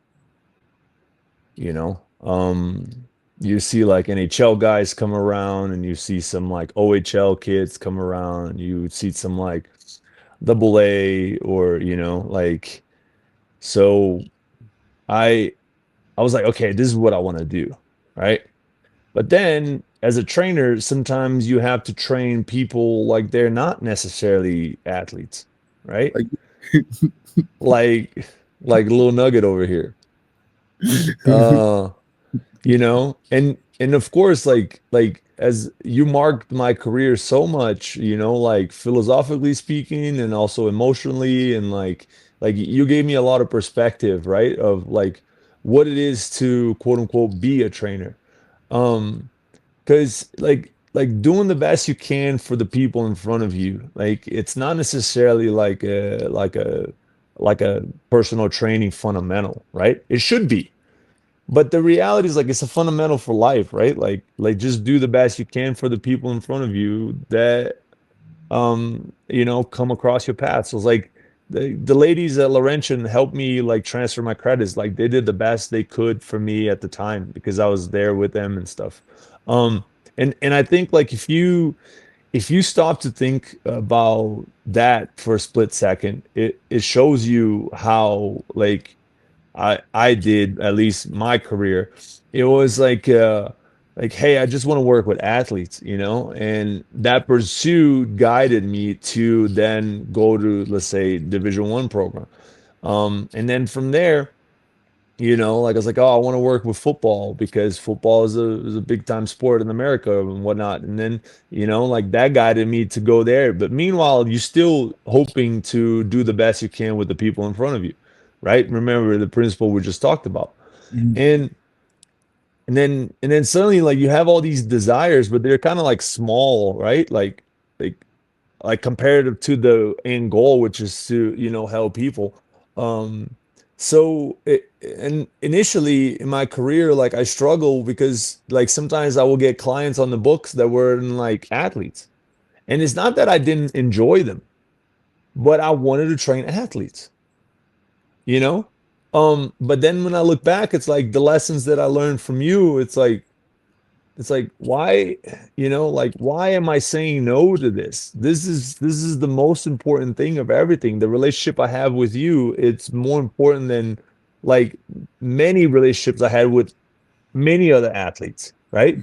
[SPEAKER 2] you know? You see like NHL guys come around, and you see some like OHL kids come around, you see some like double A, or like, so I I was like, okay, this is what I want to do, right? But then as a trainer, sometimes you have to train people like they're not necessarily athletes, right?
[SPEAKER 1] Like
[SPEAKER 2] Like like little nugget over here. Uh, and of course, like as you marked my career so much, like philosophically speaking, and also emotionally, and like you gave me a lot of perspective, right? Of like what it is to quote unquote be a trainer. Um, because like doing the best you can for the people in front of you, like it's not necessarily like a personal training fundamental, right? It should be. But the reality is, like, it's a fundamental for life, right? Like just do the best you can for the people in front of you that come across your path. So it's like the ladies at Laurentian helped me like transfer my credits. Like they did the best they could for me at the time because I was there with them and stuff. Um and I think like if you stop to think about that for a split second, it shows you how like I did at least my career. It was like hey, I just want to work with athletes, you know, and that pursuit guided me to then go to, let's say, Division 1 program. And then from there, you know, like I was like, oh, I want to work with football because football is a big time sport in America and whatnot. And then, you know, like that guided me to go there. But meanwhile, you're still hoping to do the best you can with the people in front of you, right? Remember the principle we just talked about.
[SPEAKER 1] Mhm.
[SPEAKER 2] And and then suddenly like you have all these desires, but they're kind of like small, right? Like like comparative to the end goal, which is to, you know, help people. Um, and initially in my career, like I struggle because like sometimes I will get clients on the books that were like athletes. And it's not that I didn't enjoy them, but I wanted to train athletes, you know? But then when I look back, it's like the lessons that I learned from you, it's like why, you know, like why am I saying no to this? This is the most important thing of everything. The relationship I have with you, it's more important than like many relationships I had with many other athletes, right?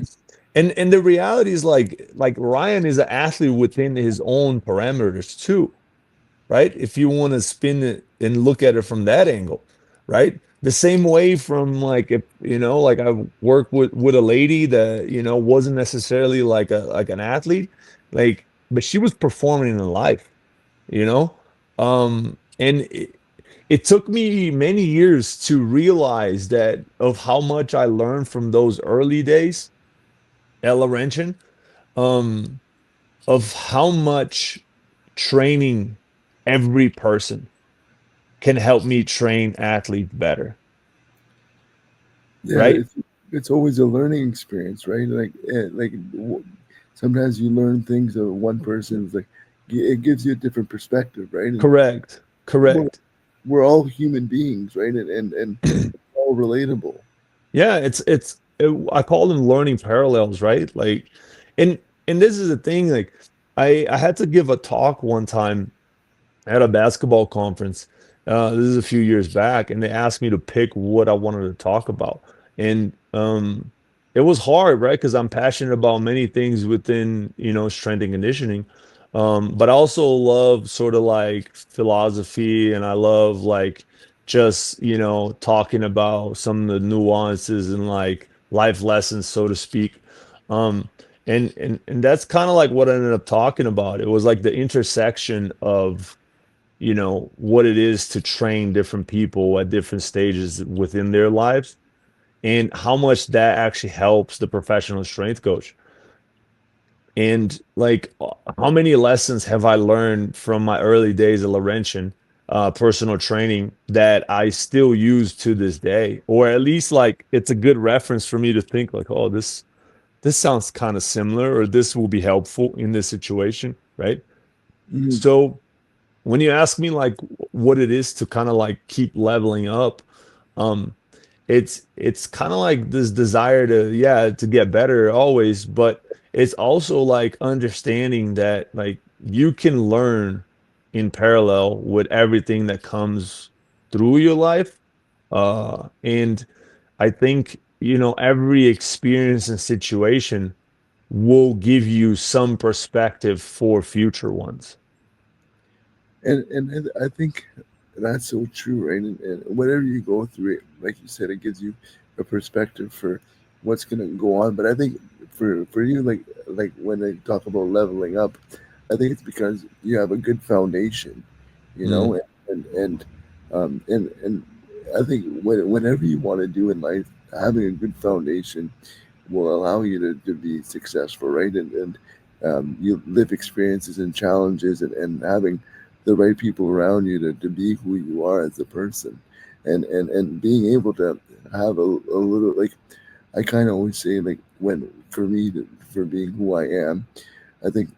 [SPEAKER 2] And the reality is like Ryan is an athlete within his own parameters too, right? If you want to spin it and look at it from that angle, right? The same way from like if you know, like I worked with a lady that, you know, wasn't necessarily like a like an athlete, like, but she was performing in life, you know? And it took me many years to realize that of how much I learned from those early days at Laurentian, um, of how much training every person can help me train athletes better,
[SPEAKER 1] Yeah,
[SPEAKER 2] right?
[SPEAKER 1] it's always a learning experience, right? Sometimes you learn things of one person's like it gives you a different perspective, right? And
[SPEAKER 2] Correct.
[SPEAKER 1] we're,
[SPEAKER 2] Correct.
[SPEAKER 1] we're all human beings, right? And all relatable.
[SPEAKER 2] Yeah, I call them learning parallels, right? Like, and and this is the thing, like I had to give a talk one time at a basketball conference. This is a few years back, and they asked me to pick what I wanted to talk about. And it was hard, right? Because I'm passionate about many things within, you know, strength and conditioning. But I also love sort of like philosophy, and I love like just, you know, talking about some of the nuances and like life lessons, so to speak. Um, and that's kind of like what I ended up talking about. It was like the intersection of, you know, what it is to train different people at different stages within their lives and how much that actually helps the professional strength coach. And like how many lessons have I learned from my early days at Laurentian personal training that I still use to this day, or at least like it's a good reference for me to think like, oh, this sounds kind of similar, or this will be helpful in this situation, right?
[SPEAKER 1] Mhm.
[SPEAKER 2] So when you ask me like what it is to kind of like keep leveling up, um, it's kind of like this desire to, yeah, to get better always, but it's also like understanding that like you can learn in parallel with everything that comes through your life. And I think, you know, every experience and situation will give you some perspective for future ones.
[SPEAKER 1] And I think that's so true, right? And whenever you go through it, like you said, it gives you a perspective for what's gonna go on. But I think for you, like when they talk about leveling up, I think it's because you have a good foundation, you know,
[SPEAKER 2] Mm,
[SPEAKER 1] and I think whenever you want to do in life, having a good foundation will allow you to be successful, right? And you live experiences and challenges, and having the right people around you to be who you are as a person, and being able to have a little like I kind of always say like when for me for being who I am, I think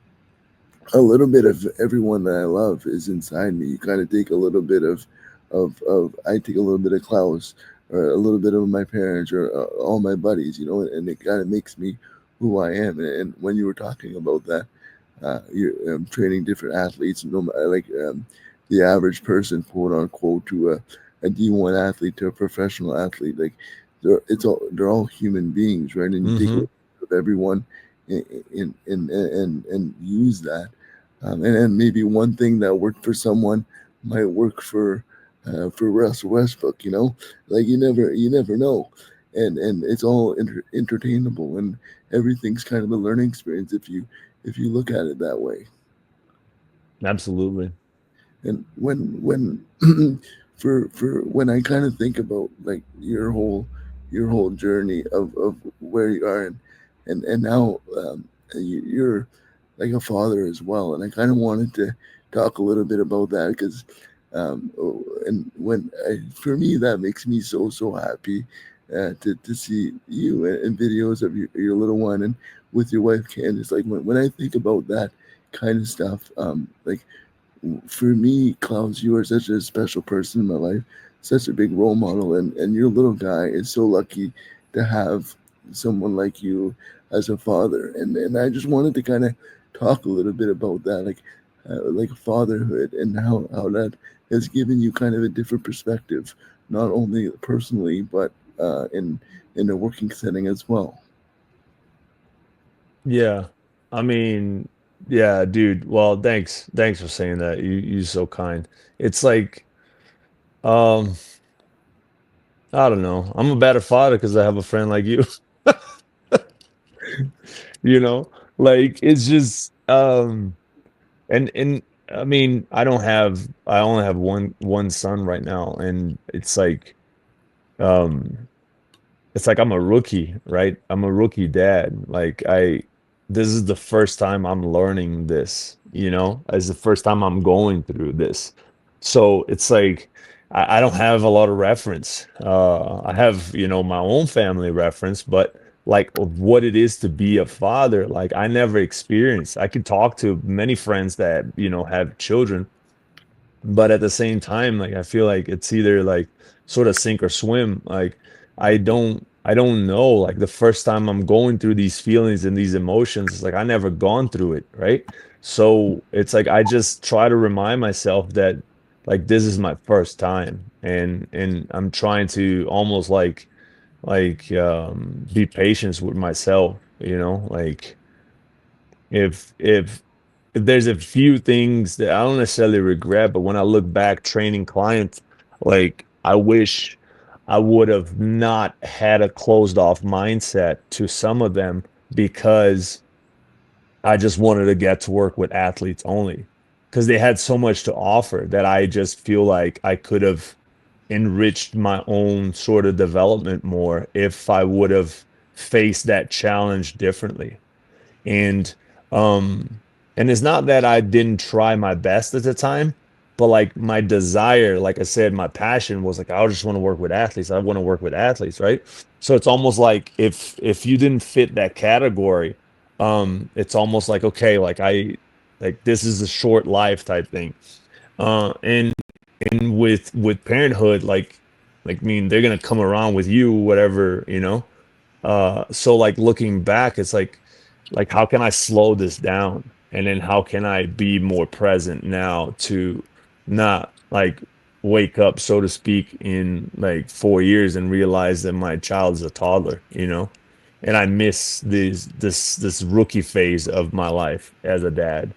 [SPEAKER 1] a little bit of everyone that I love is inside me. You kind of take a little bit of I take a little bit of Klaus, or a little bit of my parents, or all my buddies, you know, and it kind of makes me who I am. And when you were talking about that, you're training different athletes, no like the average person, quote unquote, to a D1 athlete to a professional athlete. Like they're all human beings, right? And you take
[SPEAKER 2] Mm-hmm.
[SPEAKER 1] a of everyone and use that. And maybe one thing that worked for someone might work for Russell Westbrook. Like you never know, and it's all entertainable, and everything's kind of a learning experience if you look at it that way.
[SPEAKER 2] Absolutely.
[SPEAKER 1] And when for when I kind of think about like your whole journey of where you are, and now you're like a father as well, and I kind of wanted to talk a little bit about that because and for me that makes me so happy to see you and videos of your little one and with your wife Candace. Like when I think about that kind of stuff, like for me, Klaus, you are such a special person in my life, such a big role model, and your little guy is so lucky to have someone like you as a father. And I just wanted to kind of talk a little bit about that, like fatherhood and how that has given you kind of a different perspective, not only personally but in a working setting as well.
[SPEAKER 2] Yeah. I mean, yeah, dude. Well, thanks. Thanks for saying that. You're so kind. It's like, um, I don't know. I'm a better father because I have a friend like you. You know, like it's just and I mean, I only have one son right now, and um it's like I'm a rookie, right? I'm a rookie dad. This is the first time I'm learning this, you know? It's the first time I'm going through this. So it's like I don't have a lot of reference. I have, my own family reference, but like of what it is to be a father, like I never experienced. I could talk to many friends that, have children, but at the same time, like I feel like it's either like sort of sink or swim. Like I don't know. Like the first time I'm going through these feelings and these emotions, it's like I never gone through it, right? So it's like I just try to remind myself that like this is my first time, and I'm trying to almost like be patient with myself, like if there's a few things that I don't necessarily regret, but when I look back training clients, like I wish I would have not had a closed off mindset to some of them because I just wanted to get to work with athletes only because they had so much to offer that I just feel like I could have enriched my own sort of development more if I would have faced that challenge differently. And um and it's not that I didn't try my best at the time, but like my desire, like I said, my passion was like I just want to work with athletes. I want to work with athletes, right? So it's almost like if you didn't fit that category, it's almost like okay, like this is a short life type thing. And with parenthood, like I mean, they're gonna come around with you, whatever, so like looking back, it's like how can I slow this down? And then how can I be more present now to not like wake up, so to speak, in like 4 years and realize that my child is a toddler, and I miss this rookie phase of my life as a dad.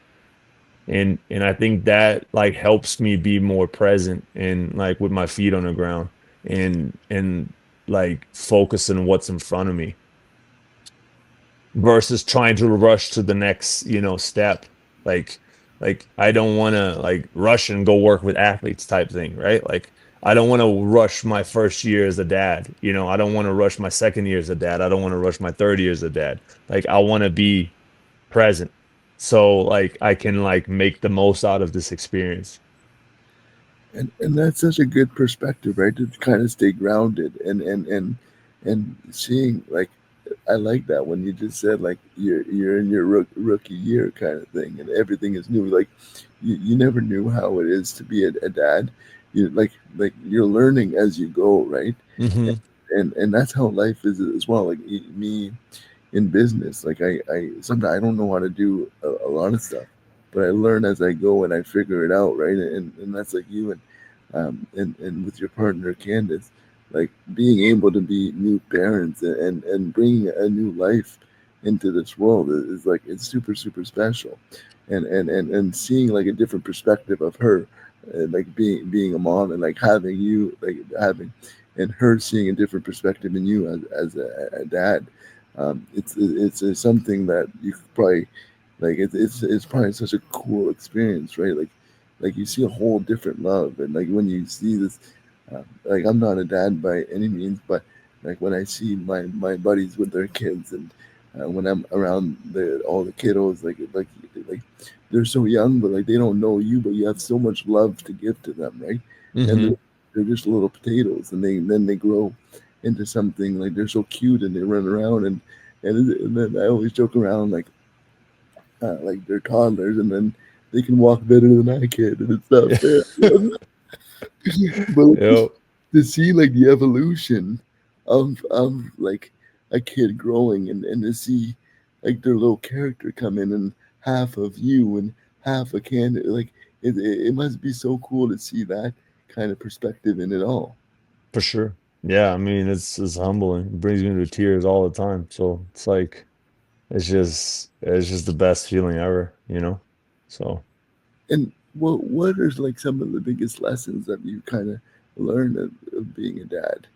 [SPEAKER 2] And I think that like helps me be more present and like with my feet on the ground and like focus on what's in front of me versus trying to rush to the next, step. Like like I don't want to like rush and go work with athletes type thing, right? Like I don't want to rush my first year as a dad. I don't want to rush my second year as a dad. I don't want to rush my third year as a dad. Like I want to be present. So like I can like make the most out of this experience.
[SPEAKER 1] And that's such a good perspective, right? To kind of stay grounded and seeing like I like that when you just said like you're in your rookie year kind of thing, and everything is new. Like you never knew how it is to be a dad. You like you're learning as you go, right?
[SPEAKER 2] Hmm.
[SPEAKER 1] And that's how life is as well. Like me in business, like I sometimes I don't know how to do a lot of stuff, but I learn as I go and I figure it out, right? And that's like you and with your partner Candace, like being able to be new parents and bringing a new life into this world is like it's super super special, and seeing like a different perspective of her, like being a mom and like having you like having and her seeing a different perspective in you as a dad. It's something that you could probably like it's probably such a cool experience, right? Like you see a whole different love, and like when you see this, like I'm not a dad by any means, but like when I see my buddies with their kids, and when I'm around all the kiddos, like they're so young, but like they don't know you, but you have so much love to give to them, right? And
[SPEAKER 2] Hmm.
[SPEAKER 1] they're just little potatoes, and they grow into something like they're so cute, and they run around, and then I always joke around like they're toddlers, and then they can walk better than I can, and it's not fair. But like,
[SPEAKER 2] Yep,
[SPEAKER 1] to see like the evolution of like a kid growing, and to see like their little character come in, and half of you and half a can, like it must be so cool to see that kind of perspective in it all.
[SPEAKER 2] for sure. Yeah, I mean, it's humbling. It brings me to tears all the time. So it's like it's just the best feeling ever, you know? So
[SPEAKER 1] And what are like some of the biggest lessons that you kind of learned of being a dad?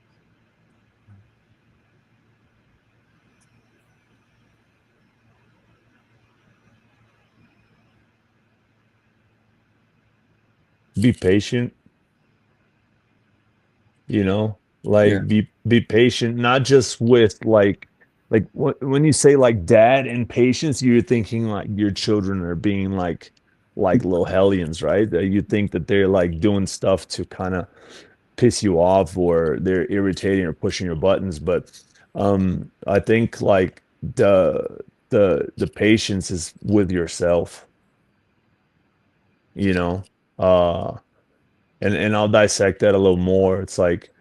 [SPEAKER 2] be patient, you know,
[SPEAKER 1] Yeah.
[SPEAKER 2] like be patient, not just with like when you say like dad and patience, you're thinking like your children are being like little hellions, right? That you think that they're like doing stuff to kind of piss you off, or they're irritating or pushing your buttons. But I think like the patience is with yourself, you know. uh and I'll dissect that a little more. It's like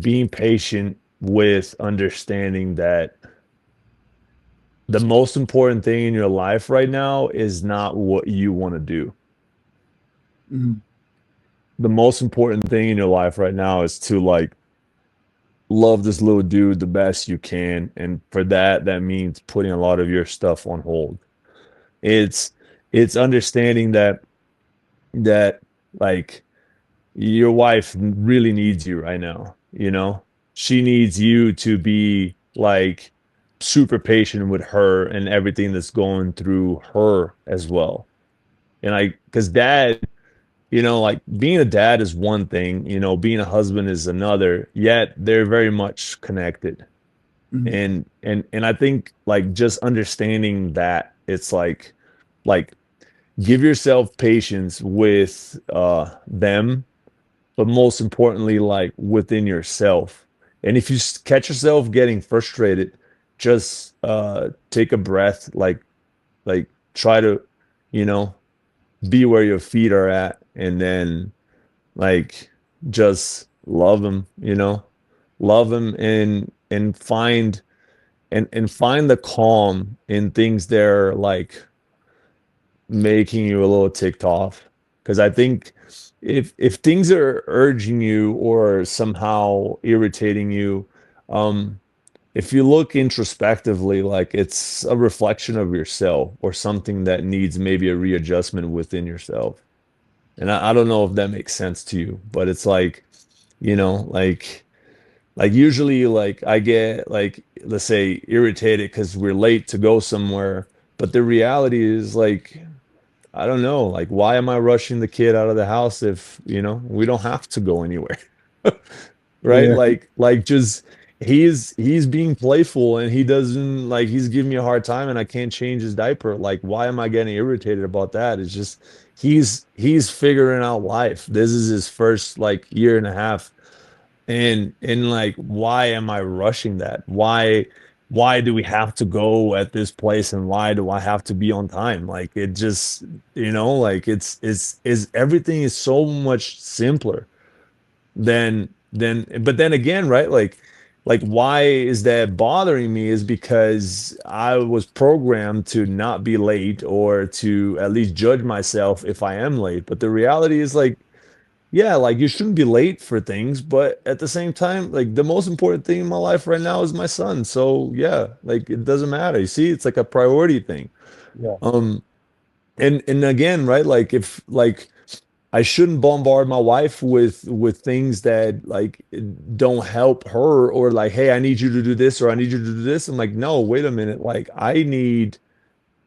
[SPEAKER 2] being patient with understanding that the most important thing in your life right now is not what you want to do.
[SPEAKER 1] Mhm.
[SPEAKER 2] The most important thing in your life right now is to like love this little dude the best you can, and for that that means putting a lot of your stuff on hold. It's understanding that like your wife really needs you right now, you know? She needs you to be like super patient with her and everything that's going through her as well. And because dad, like being a dad is one thing, being a husband is another, yet they're very much connected.
[SPEAKER 1] Mhm.
[SPEAKER 2] And I think like just understanding that it's like give yourself patience with them, but most importantly, like within yourself. And if you catch yourself getting frustrated, just take a breath, like try to, you know, be where your feet are at, and then like just love them, love them, and find the calm in things that are like making you a little ticked off. Because I think if things are urging you or somehow irritating you, um, if you look introspectively, like it's a reflection of yourself or something that needs maybe a readjustment within yourself. And I don't know if that makes sense to you, but it's like usually like I get like let's say irritated because we're late to go somewhere, but the reality is like I don't know. Like, why am I rushing the kid out of the house if, we don't have to go anywhere? Right?
[SPEAKER 1] Yeah.
[SPEAKER 2] Like just he's being playful, and he doesn't like he's giving me a hard time, and I can't change his diaper. Like, why am I getting irritated about that? It's just he's figuring out life. This is his first like year and a half. And like why am I rushing that? Why do we have to go at this place, and why do I have to be on time? Like it just, like it's is everything is so much simpler than but then again, right? Like like why is that bothering me is because I was programmed to not be late or to at least judge myself if I am late. But the reality is like, yeah, like you shouldn't be late for things, but at the same time, like the most important thing in my life right now is my son. So yeah, like it doesn't matter. You see, it's like a priority thing.
[SPEAKER 1] Yeah.
[SPEAKER 2] Um, and again, right, like if like I shouldn't bombard my wife with things that like don't help her, or like, hey, I need you to do this or I need you to do this. I'm like, no, wait a minute. Like I need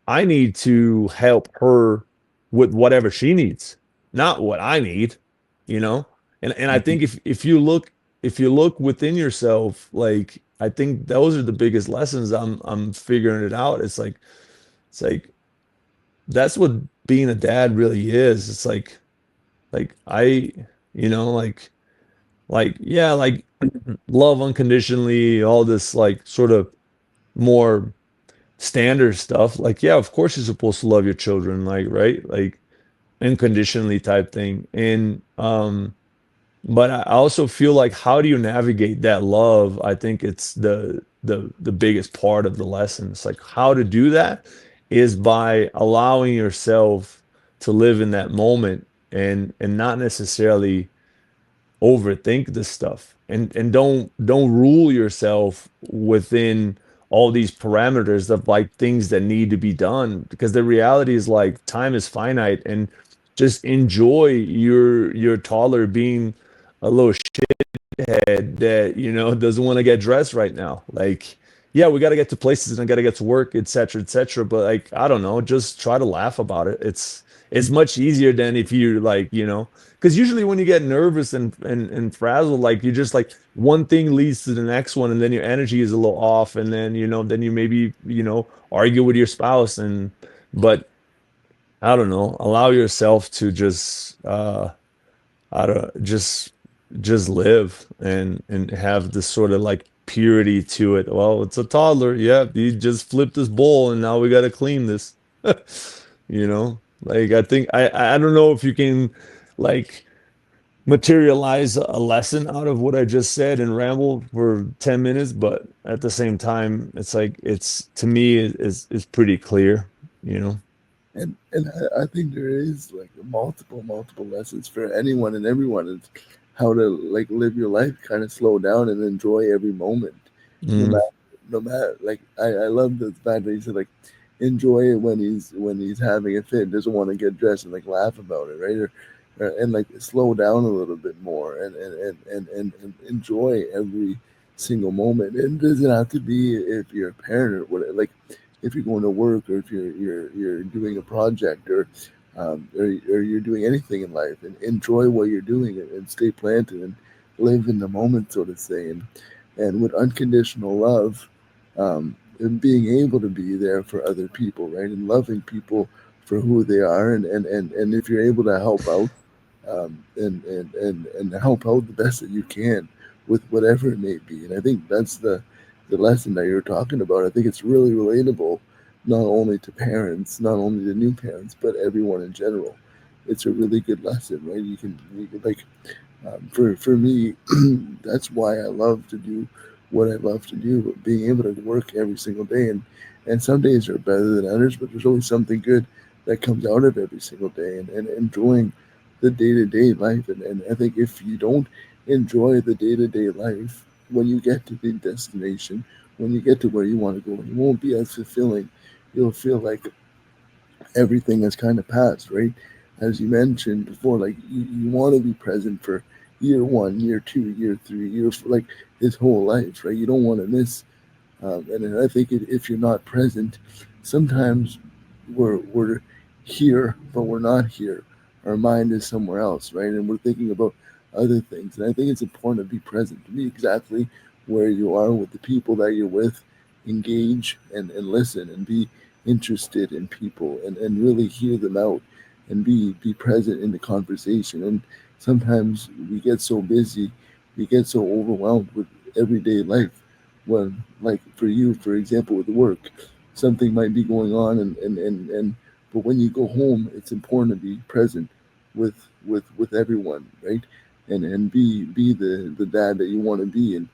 [SPEAKER 2] to help her with whatever she needs, not what I need, you know? And I think if you look within yourself, like I think those are the biggest lessons I'm figuring it out. It's like that's what being a dad really is. It's like I, yeah, like love unconditionally, all this like sort of more standard stuff. Like, yeah, of course you're supposed to love your children, like, right? Like unconditionally type thing. And but I also feel like how do you navigate that love? I think it's the biggest part of the lesson. It's like how to do that is by allowing yourself to live in that moment and not necessarily overthink this stuff and don't rule yourself within all these parameters of like things that need to be done because the reality is like time is finite and just enjoy your toddler being a little shithead that doesn't want to get dressed right now. Like, yeah, we got to get to places and I got to get to work, etc., etc. But like, I don't know, just try to laugh about it. It's much easier than if you like, because usually when you get nervous and frazzled, like you just like one thing leads to the next one, and then your energy is a little off, and then then you maybe argue with your spouse, and but I don't know, allow yourself to just I don't just live and have this sort of like purity to it. Well, it's a toddler. Yeah, he just flipped this bowl and now we got to clean this. Like I think I don't know if you can like materialize a lesson out of what I just said and ramble for 10 minutes, but at the same time, it's like it's to me is pretty clear, you know.
[SPEAKER 1] And I think there is like multiple lessons for anyone and everyone. It's how to like live your life, kind of slow down and enjoy every moment, no
[SPEAKER 2] Mm,
[SPEAKER 1] matter no matter. Like I love the fact that he said like enjoy it when he's having a fit, doesn't want to get dressed and like laugh about it, right? Or and like slow down a little bit more and enjoy every single moment. And it doesn't have to be if you're a parent or what, like if you're going to work or if you're doing a project or you're doing anything in life, and enjoy what you're doing and stay planted and live in the moment, so to say, and with unconditional love, and being able to be there for other people, right, and loving people for who they are, and if you're able to help out, and help out the best that you can with whatever it may be. And I think that's the lesson that you're talking about. I think it's really relatable, not only to parents, not only to new parents, but everyone in general. It's a really good lesson, right? You can like for me, that's why I love to do what I love to do. Being able to work every single day, and some days are better than others, but there's always something good that comes out of every single day, and enjoying the day to day life. And I think if you don't enjoy the day to day life, when you get to the destination, when you get to where you want to go, it won't be as fulfilling. You'll feel like everything has kind of passed, right? As you mentioned before, like you want to be present for year one, year two, year three, years like his whole life, right? You don't want to miss. And I think if you're not present, sometimes we're here, but we're not here. Our mind is somewhere else, right? And we're thinking about other things. And I think it's important to be present, to be exactly where you are with the people that you're with, engage and listen and be interested in people and really hear them out and be present in the conversation. And sometimes we get so busy, we get so overwhelmed with everyday life when, like for you, for example, with work, something might be going on, and but when you go home, it's important to be present with everyone, right? And be the dad that you want to be,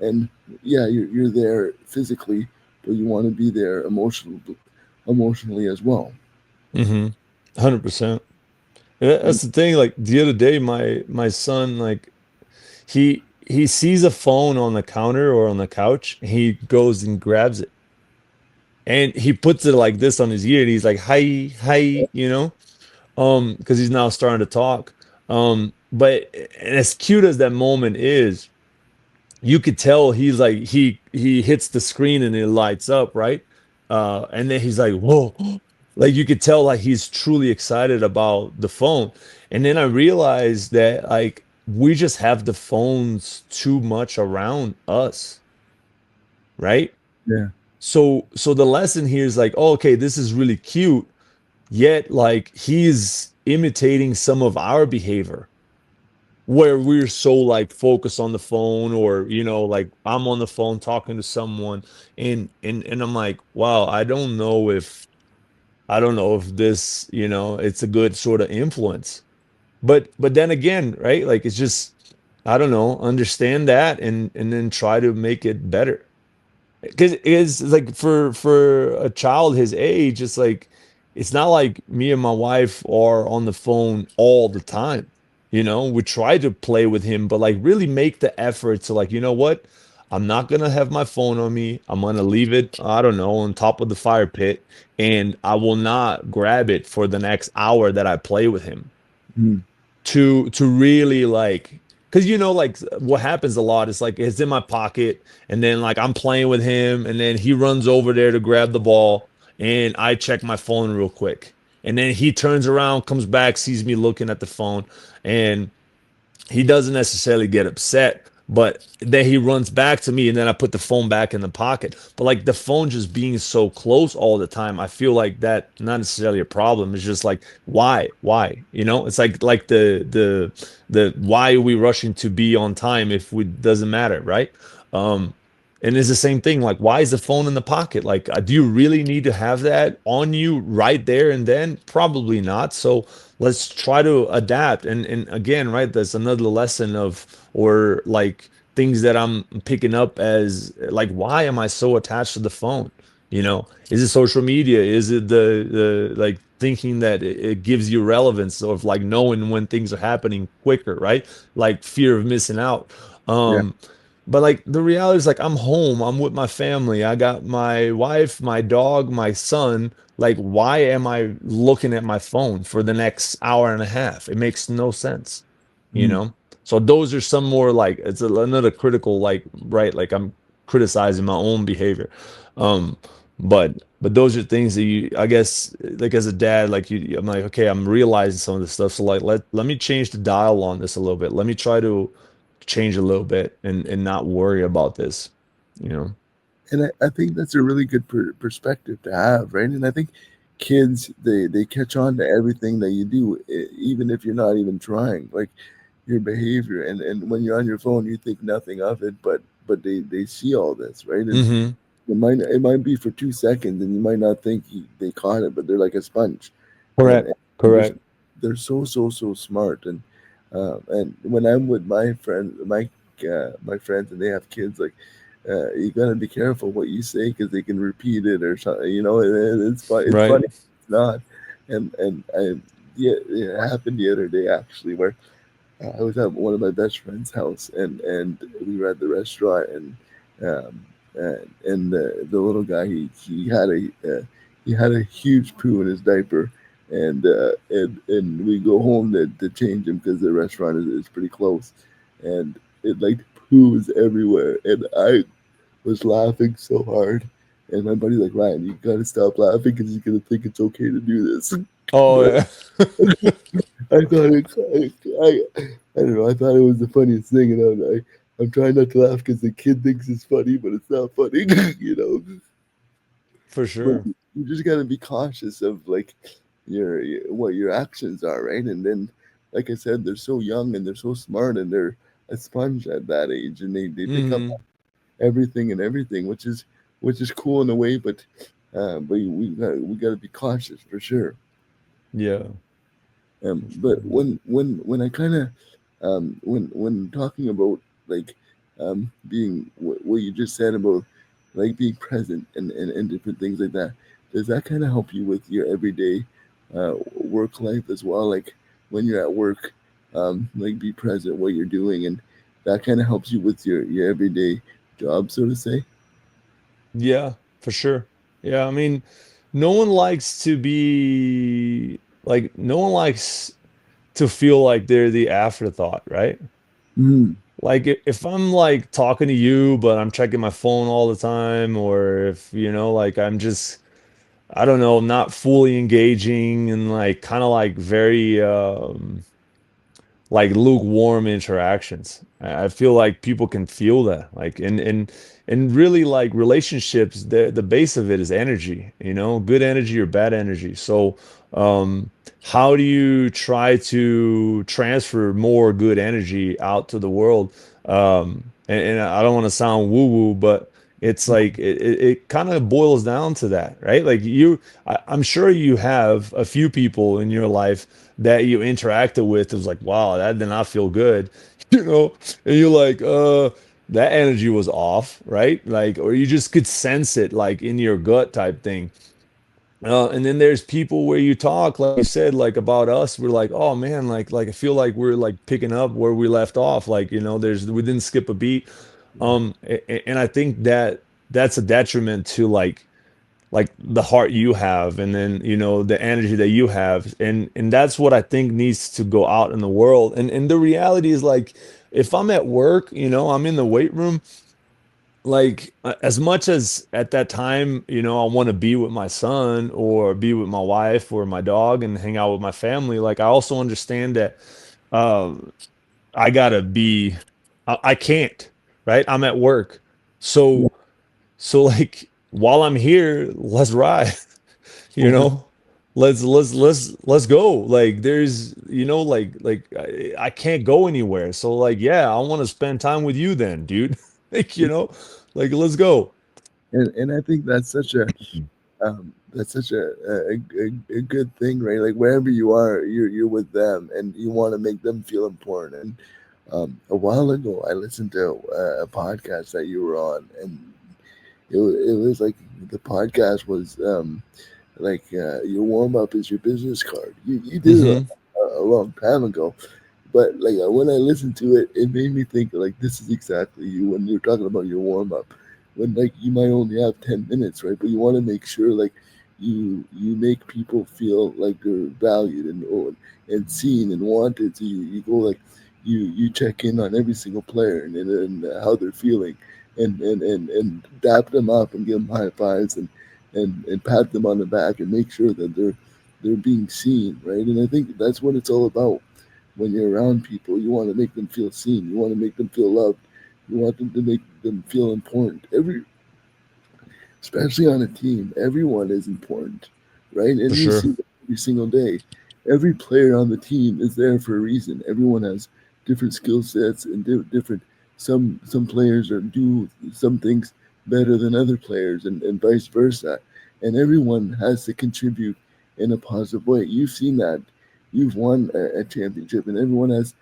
[SPEAKER 1] and yeah, you're there physically, but you want to be there emotionally as well.
[SPEAKER 2] Mm-hmm. 100%. That's
[SPEAKER 1] And
[SPEAKER 2] the thing. Like the other day, my son, like he sees a phone on the counter or on the couch, he goes and grabs it. And he puts it like this on his ear and he's like, hi, hi, because he's now starting to talk. But and as cute as that moment is, you could tell he's like he hits the screen and it lights up, right? And then he's like, whoa, like you could tell like he's truly excited about the phone. And then I realized that like we just have the phones too much around us, right?
[SPEAKER 1] yeah,
[SPEAKER 2] So the lesson here is like, oh, okay, this is really cute, yet like he's imitating some of our behavior where we're so like focused on the phone, or like I'm on the phone talking to someone, and I'm like, wow, I don't know if this, it's a good sort of influence. But then again, right, like it's just, I don't know, understand that and then try to make it better. Because it's like for a child his age, it's like it's not like me and my wife are on the phone all the time. We try to play with him, but like really make the effort to like, you know what? I'm not gonna have my phone on me. I'm gonna leave it, I don't know, on top of the fire pit, and I will not grab it for the next hour that I play with him
[SPEAKER 1] mm,
[SPEAKER 2] to really like, because like what happens a lot is like it's in my pocket and then like I'm playing with him and then he runs over there to grab the ball and I check my phone real quick and then he turns around, comes back, sees me looking at the phone, and he doesn't necessarily get upset, but then he runs back to me and then I put the phone back in the pocket. But like the phone just being so close all the time, I feel like that not necessarily a problem. It's just like why? It's like the why are we rushing to be on time if we doesn't matter, right? Um and it's the same thing. Like, why is the phone in the pocket? Like, do you really need to have that on you right there and then? Probably not. So let's try to adapt. And again, right, that's another lesson of, or like things that I'm picking up as like, why am I so attached to the phone? Is it social media? Is it the like thinking that it gives you relevance of like knowing when things are happening quicker, right? Like fear of missing out.
[SPEAKER 1] yeah,
[SPEAKER 2] But like the reality is like I'm home, I'm with my family. I got my wife, my dog, my son. Like, why am I looking at my phone for the next hour and a half? It makes no sense, you
[SPEAKER 1] mm,
[SPEAKER 2] know? So those are some more like another critical, like, right, like I'm criticizing my own behavior. Um, but those are things that I guess, like as a dad, like I'm like, okay, I'm realizing some of this stuff. So like let me change the dial on this a little bit. Let me try to change a little bit and not worry about this, you know?
[SPEAKER 1] and I think that's a really good perspective to have, right? And I think kids they catch on to everything that you do, even if you're not even trying, like your behavior. And when you're on your phone, you think nothing of it, but they see all this, right? And
[SPEAKER 2] Mm-hmm.
[SPEAKER 1] it might be for 2 seconds, and you might not think they caught it, but they're like a sponge,
[SPEAKER 2] Correct.
[SPEAKER 1] and
[SPEAKER 2] Correct.
[SPEAKER 1] they're so smart. And when I'm with my friends and they have kids, like you gotta be careful what you say because they can repeat it or something. It's
[SPEAKER 2] Right.
[SPEAKER 1] funny. It's not. And yeah, it happened the other day actually where I was at one of my best friend's house, and we were at the restaurant, and the little guy he had a huge poo in his diaper, and we go home to change him because the restaurant is pretty close, and it like poos everywhere, and I was laughing so hard. And my buddy's like, Ryan, you gotta stop laughing because he's gonna think it's okay to do this.
[SPEAKER 2] Oh,
[SPEAKER 1] But
[SPEAKER 2] yeah.
[SPEAKER 1] I thought I don't know. I thought it was the funniest thing, and I'm trying not to laugh because the kid thinks it's funny, but it's not funny, you know.
[SPEAKER 2] For
[SPEAKER 1] But
[SPEAKER 2] sure.
[SPEAKER 1] you just gotta be cautious of like what your actions are, right? And then, like I said, they're so young and they're so smart and they're a sponge at that age, and they pick up
[SPEAKER 2] Mm-hmm.
[SPEAKER 1] everything, which is cool in a way, but we gotta be cautious for sure.
[SPEAKER 2] Yeah.
[SPEAKER 1] But when I kind of when talking about like being what you just said about like being present and different things like that. Does that kind of help you with your everyday work life as well? Like when you're at work, like be present what you're doing, and that kind of helps you with your everyday job, so to say.
[SPEAKER 2] Yeah, for sure. Yeah, I mean, no one likes to be like, no one likes to feel like they're the afterthought, right?
[SPEAKER 1] Mm,
[SPEAKER 2] Like if I'm like talking to you, but I'm checking my phone all the time, or if, like I'm just, I don't know, not fully engaging and like kind of like very like lukewarm interactions. I feel like people can feel that. Like and really like relationships, the base of it is energy, good energy or bad energy. So um how do you try to transfer more good energy out to the world? And I don't want to sound woo-woo, but it's like it kind of boils down to that, right? Like I'm sure you have a few people in your life that you interacted with. It was like, wow, that did not feel good, and you're like, that energy was off, right? Like, or you just could sense it like in your gut type thing. And then there's people where you talk, like you said, like about us, we're like, oh man, like I feel like we're like picking up where we left off. Like, we didn't skip a beat. And I think that that's a detriment to like the heart you have, and then the energy that you have, and that's what I think needs to go out in the world. And the reality is, like, if I'm at work, I'm in the weight room, like as much as at that time, I want to be with my son or be with my wife or my dog and hang out with my family, like I also understand that um I gotta be, I can't, right? I'm at work.
[SPEAKER 1] yeah.
[SPEAKER 2] So like while I'm here, let's ride, you
[SPEAKER 1] Mhm.
[SPEAKER 2] know? Let's go. Like there's, like I can't go anywhere. So like yeah, I want to spend time with you then, dude. Like, like let's go.
[SPEAKER 1] And I think that's such a good thing, right? Like wherever you are, you're with them, and you want to make them feel important. And a while ago, I listened to a podcast that you were on, and it was like the podcast was like your warm up is your business card. You did it
[SPEAKER 2] Hmm.
[SPEAKER 1] a long time ago, but like when I listened to it, it made me think like this is exactly you when you're talking about your warm up. When like you might only have 10 minutes, right? But you want to make sure like you make people feel like they're valued and seen and wanted. So you go like you check in on every single player and how they're feeling, and dap them up and give them high fives and pat them on the back and make sure that they're being seen, right? And I think that's what it's all about. When you're around people, you want to make them feel seen. You want to make them feel loved. You want them to make them feel important. Especially on a team, everyone is important, right?
[SPEAKER 2] For
[SPEAKER 1] And you
[SPEAKER 2] sure.
[SPEAKER 1] see that every single day. Every player on the team is there for a reason. Everyone has different skill sets and different. Some players do some things better than other players, and vice versa. And everyone has to contribute in a positive way. You've seen that. You've won a championship, and everyone has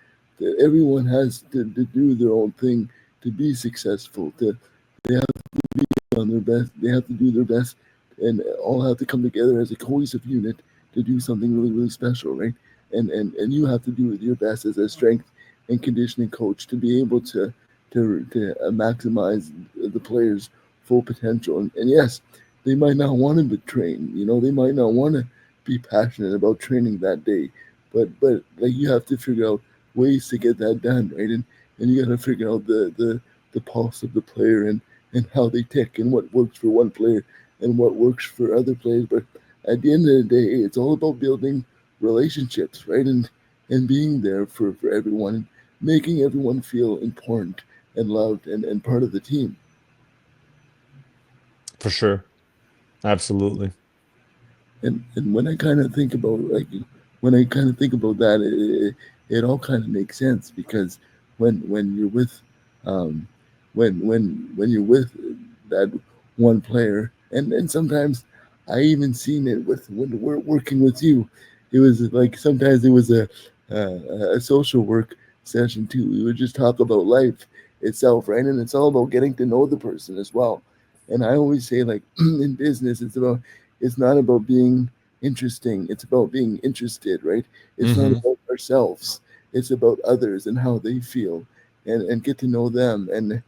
[SPEAKER 1] to do their own thing to be successful. They have on their best. They have to do their best, and all have to come together as a cohesive unit to do something really, really special, right? And you have to do your best as a strength and conditioning coach to be able to maximize the players' full potential. And yes, they might not want to train. They might not want to be passionate about training that day, but like you have to figure out ways to get that done, right? And you got to figure out the pulse of the player and how they tick and what works for one player and what works for other players. But at the end of the day, it's all about building relationships, right? And being there for everyone and making everyone feel important and loved and part of the team.
[SPEAKER 2] For sure. Absolutely.
[SPEAKER 1] And when I kind of think about when I kind of think about that, it all kind of makes sense because when you're with um, when you're with that one player, and sometimes I even seen it with when we're working with you. It was like sometimes it was a social work session too. We would just talk about life, itself, right? And it's all about getting to know the person as well. And I always say, like, in business, it's not about being interesting, it's about being interested, right? It's not
[SPEAKER 2] Hmm.
[SPEAKER 1] about ourselves, it's about others and how they feel, and get to know them. And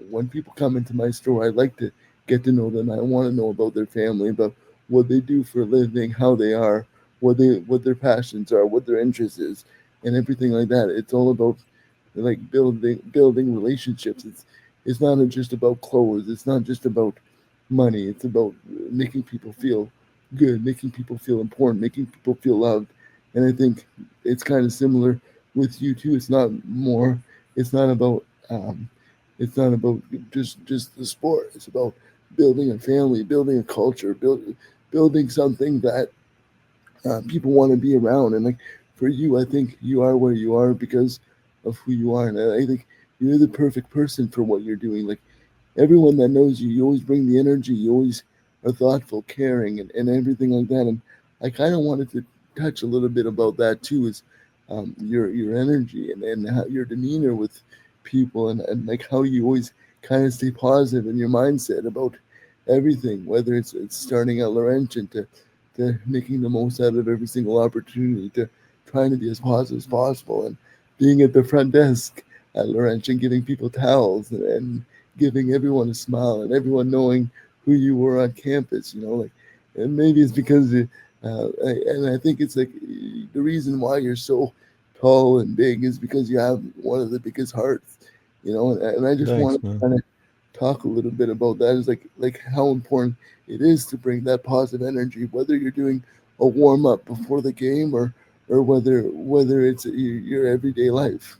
[SPEAKER 1] when people come into my store, I like to get to know them. I want to know about their family, about what they do for a living, how they are, what their passions are, what their interest is, and everything like that. It's all about, like, building relationships. It's not just about clothes. It's not just about money. It's about making people feel good, making people feel important, making people feel loved. And I think it's kind of similar with you too. It's not more. It's not about. It's not about just the sport. It's about building a family, building a culture, building something that people want to be around. And, like, for you, I think you are where you are because of who you are, and I think you're the perfect person for what you're doing. Like, everyone that knows you, you always bring the energy. You always are thoughtful, caring, and everything like that. And I kind of wanted to touch a little bit about that too, is your energy and how, your demeanor with people, and like how you always kind of stay positive in your mindset about everything, whether it's starting at Laurentian to making the most out of every single opportunity, to trying to be as positive as possible, and being at the front desk at Laurentian, giving people towels, and giving everyone a smile, and everyone knowing who you were on campus. Like, and maybe it's because, and I think it's like the reason why you're so tall and big is because you have one of the biggest hearts. And I just want
[SPEAKER 2] Thanks,
[SPEAKER 1] to
[SPEAKER 2] man.
[SPEAKER 1] kind of talk a little bit about that. Is like how important it is to bring that positive energy, whether you're doing a warm up before the game, or whether it's your everyday life.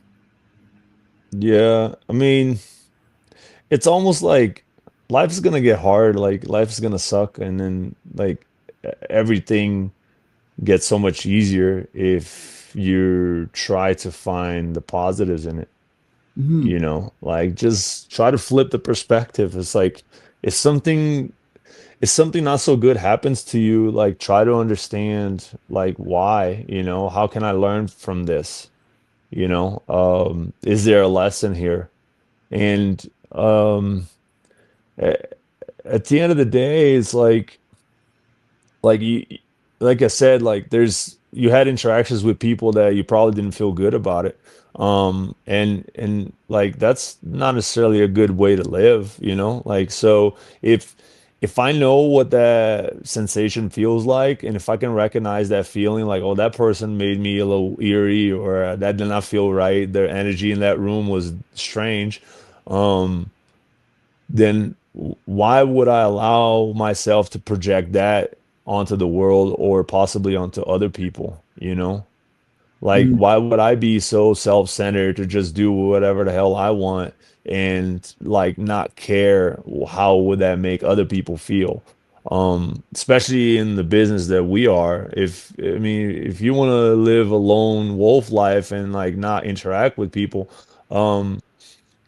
[SPEAKER 2] Yeah, I mean, it's almost like life's gonna get hard, like life's gonna suck, and then like everything gets so much easier if you try to find the positives in it.
[SPEAKER 1] Hmm.
[SPEAKER 2] Like just try to flip the perspective. It's like if something if something not so good happens to you, like try to understand like why, how can I learn from this? Is there a lesson here? And a- at the end of the day, it's like you like I said, like you had interactions with people that you probably didn't feel good about it. And like that's not necessarily a good way to live. Like so if I know what that sensation feels like, and if I can recognize that feeling, like, oh, that person made me a little eerie, or that did not feel right, their energy in that room was strange, um, then why would I allow myself to project that onto the world or possibly onto other people, Like,
[SPEAKER 1] Hmm.
[SPEAKER 2] why would I be so self-centered to just do whatever the hell I want and like not care how would that make other people feel? Especially in the business that we are. If you want to live a lone wolf life and like not interact with people, um,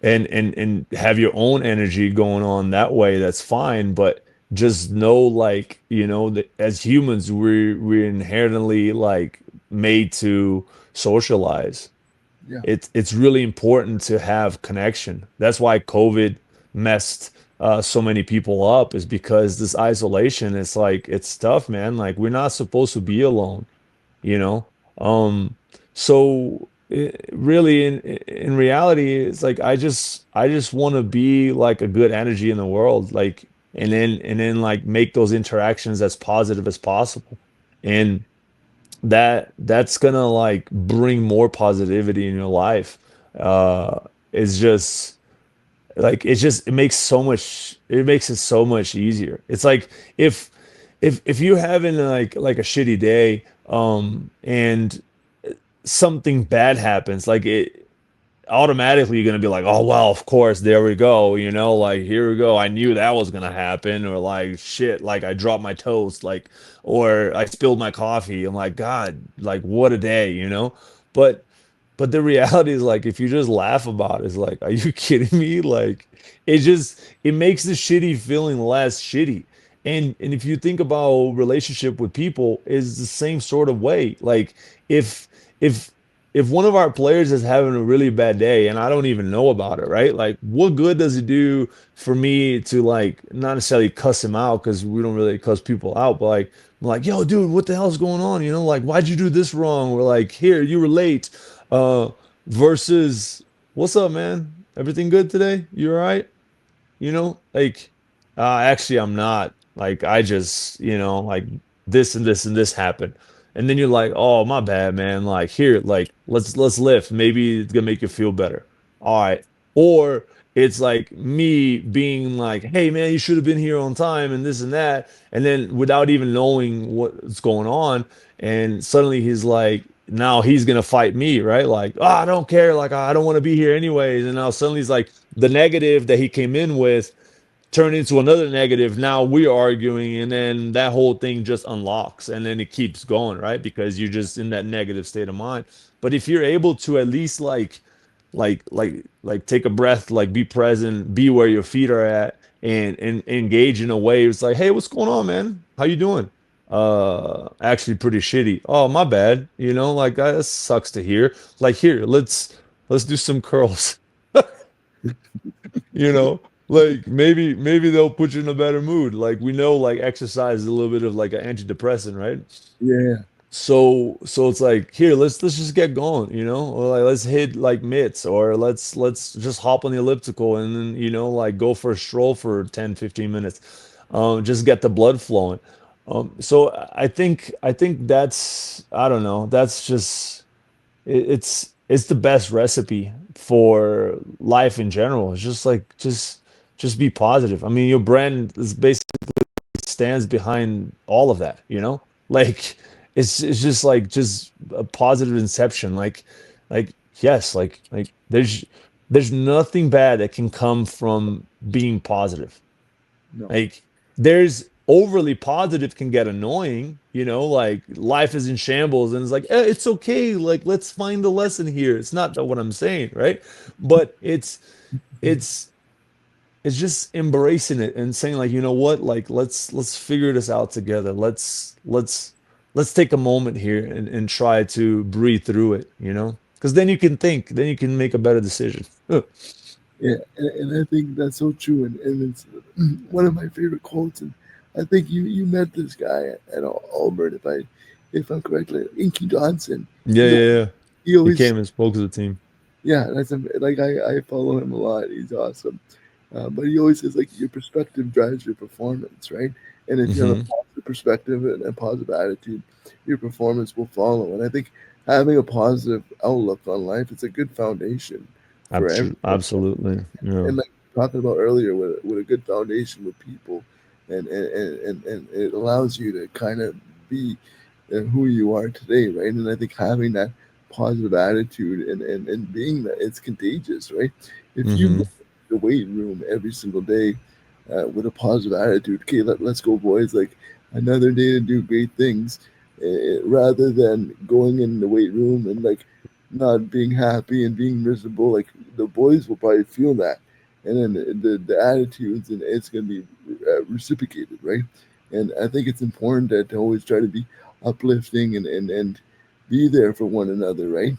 [SPEAKER 2] and have your own energy going on that way, that's fine. But just know, like, that as humans, we're inherently like made to socialize.
[SPEAKER 1] Yeah.
[SPEAKER 2] It's really important to have connection. That's why COVID messed so many people up, is because this isolation, it's like it's tough, man. Like we're not supposed to be alone you know um so really in reality, it's like I just want to be like a good energy in the world, like, and then like make those interactions as positive as possible, and that's gonna like bring more positivity in your life. It's just like it makes it so much easier. It's like if if you're having like a shitty day, and something bad happens, like it automatically you're gonna be like, oh well, of course, there we go, like here we go. I knew that was gonna happen, or like shit, like I dropped my toast, like, or I spilled my coffee. I'm like, God, like what a day. But the reality is, like, if you just laugh about it, it's like, are you kidding me? Like, it makes the shitty feeling less shitty. And if you think about relationship with people, is the same sort of way. Like, if if if one of our players is having a really bad day and I don't even know about it, right? Like, what good does it do for me to like not necessarily cuss him out because we don't really cuss people out, but like, I'm like, yo, dude, what the hell's going on? You know, like, why'd you do this wrong? We're like, here, you were late. Uh, versus, what's up, man? Everything good today? You all right? You know, like, actually, I'm not. Like, I just, like this and this and this happened. And then you're like, oh, my bad, man. Like, here, like, let's lift. Maybe it's gonna make you feel better. All right. Or it's like me being like, hey, man, you should have been here on time and this and that. And then without even knowing what's going on, and suddenly he's like, now he's gonna fight me, right? Like, oh, I don't care. Like, I don't want to be here anyways. And now suddenly he's like, the negative that he came in with turned into another negative. Now we're arguing, and then that whole thing just unlocks, and then it keeps going, right? Because you're just in that negative state of mind. But if you're able to at least like take a breath, like be present, be where your feet are at, and engage in a way, it's like, hey, what's going on, man? How you doing? Actually pretty shitty. Oh, my bad. Like that sucks to hear. Like, here, let's do some curls. you know like maybe they'll put you in a better mood. Like, we know like exercise is a little bit of like an antidepressant, right?
[SPEAKER 1] Yeah,
[SPEAKER 2] So it's like, here, let's just get going, or like let's hit like mitts, or let's just hop on the elliptical and then like go for a stroll for 10-15 minutes, just get the blood flowing. So I think that's, I don't know, that's just it's the best recipe for life in general. It's just like, just be positive. I mean, your brand is basically stands behind all of that. Like, it's just like, just a positive inception. Like, yes, like there's nothing bad that can come from being positive.
[SPEAKER 1] no,
[SPEAKER 2] Like, there's overly positive can get annoying, like life is in shambles and it's like, it's okay. Like, let's find the lesson here. It's not what I'm saying, right? But it's it's just embracing it and saying, like, you know what? Like, let's figure this out together. Let's take a moment here and try to breathe through it. Because then you can think, then you can make a better decision.
[SPEAKER 1] yeah, and I think that's so true, and it's one of my favorite quotes. And I think you met this guy at Auburn, if I'm correct, like Inky Johnson.
[SPEAKER 2] Yeah,
[SPEAKER 1] He
[SPEAKER 2] yeah,
[SPEAKER 1] always,
[SPEAKER 2] yeah.
[SPEAKER 1] he
[SPEAKER 2] He
[SPEAKER 1] always
[SPEAKER 2] came and spoke to the team.
[SPEAKER 1] yeah, like I follow him a lot. He's awesome. But he always says like your perspective drives your performance, right? And if you have a
[SPEAKER 2] Hmm.
[SPEAKER 1] positive perspective and a positive attitude, your performance will follow. And I think having a positive outlook on life is a good foundation for everything.
[SPEAKER 2] Absolutely. Yeah.
[SPEAKER 1] And like talking about earlier, with a good foundation with people, and it allows you to kind of be who you are today, right? And I think having that positive attitude and being that, it's contagious, right? If you go
[SPEAKER 2] Hmm.
[SPEAKER 1] to the weight room every single day with a positive attitude, okay, let's go, boys, like another day to do great things, rather than going in the weight room and like not being happy and being miserable, like the boys will probably feel that. And then the attitudes, and it's going to be reciprocated, right? And I think it's important to always try to be uplifting and be there for one another, right?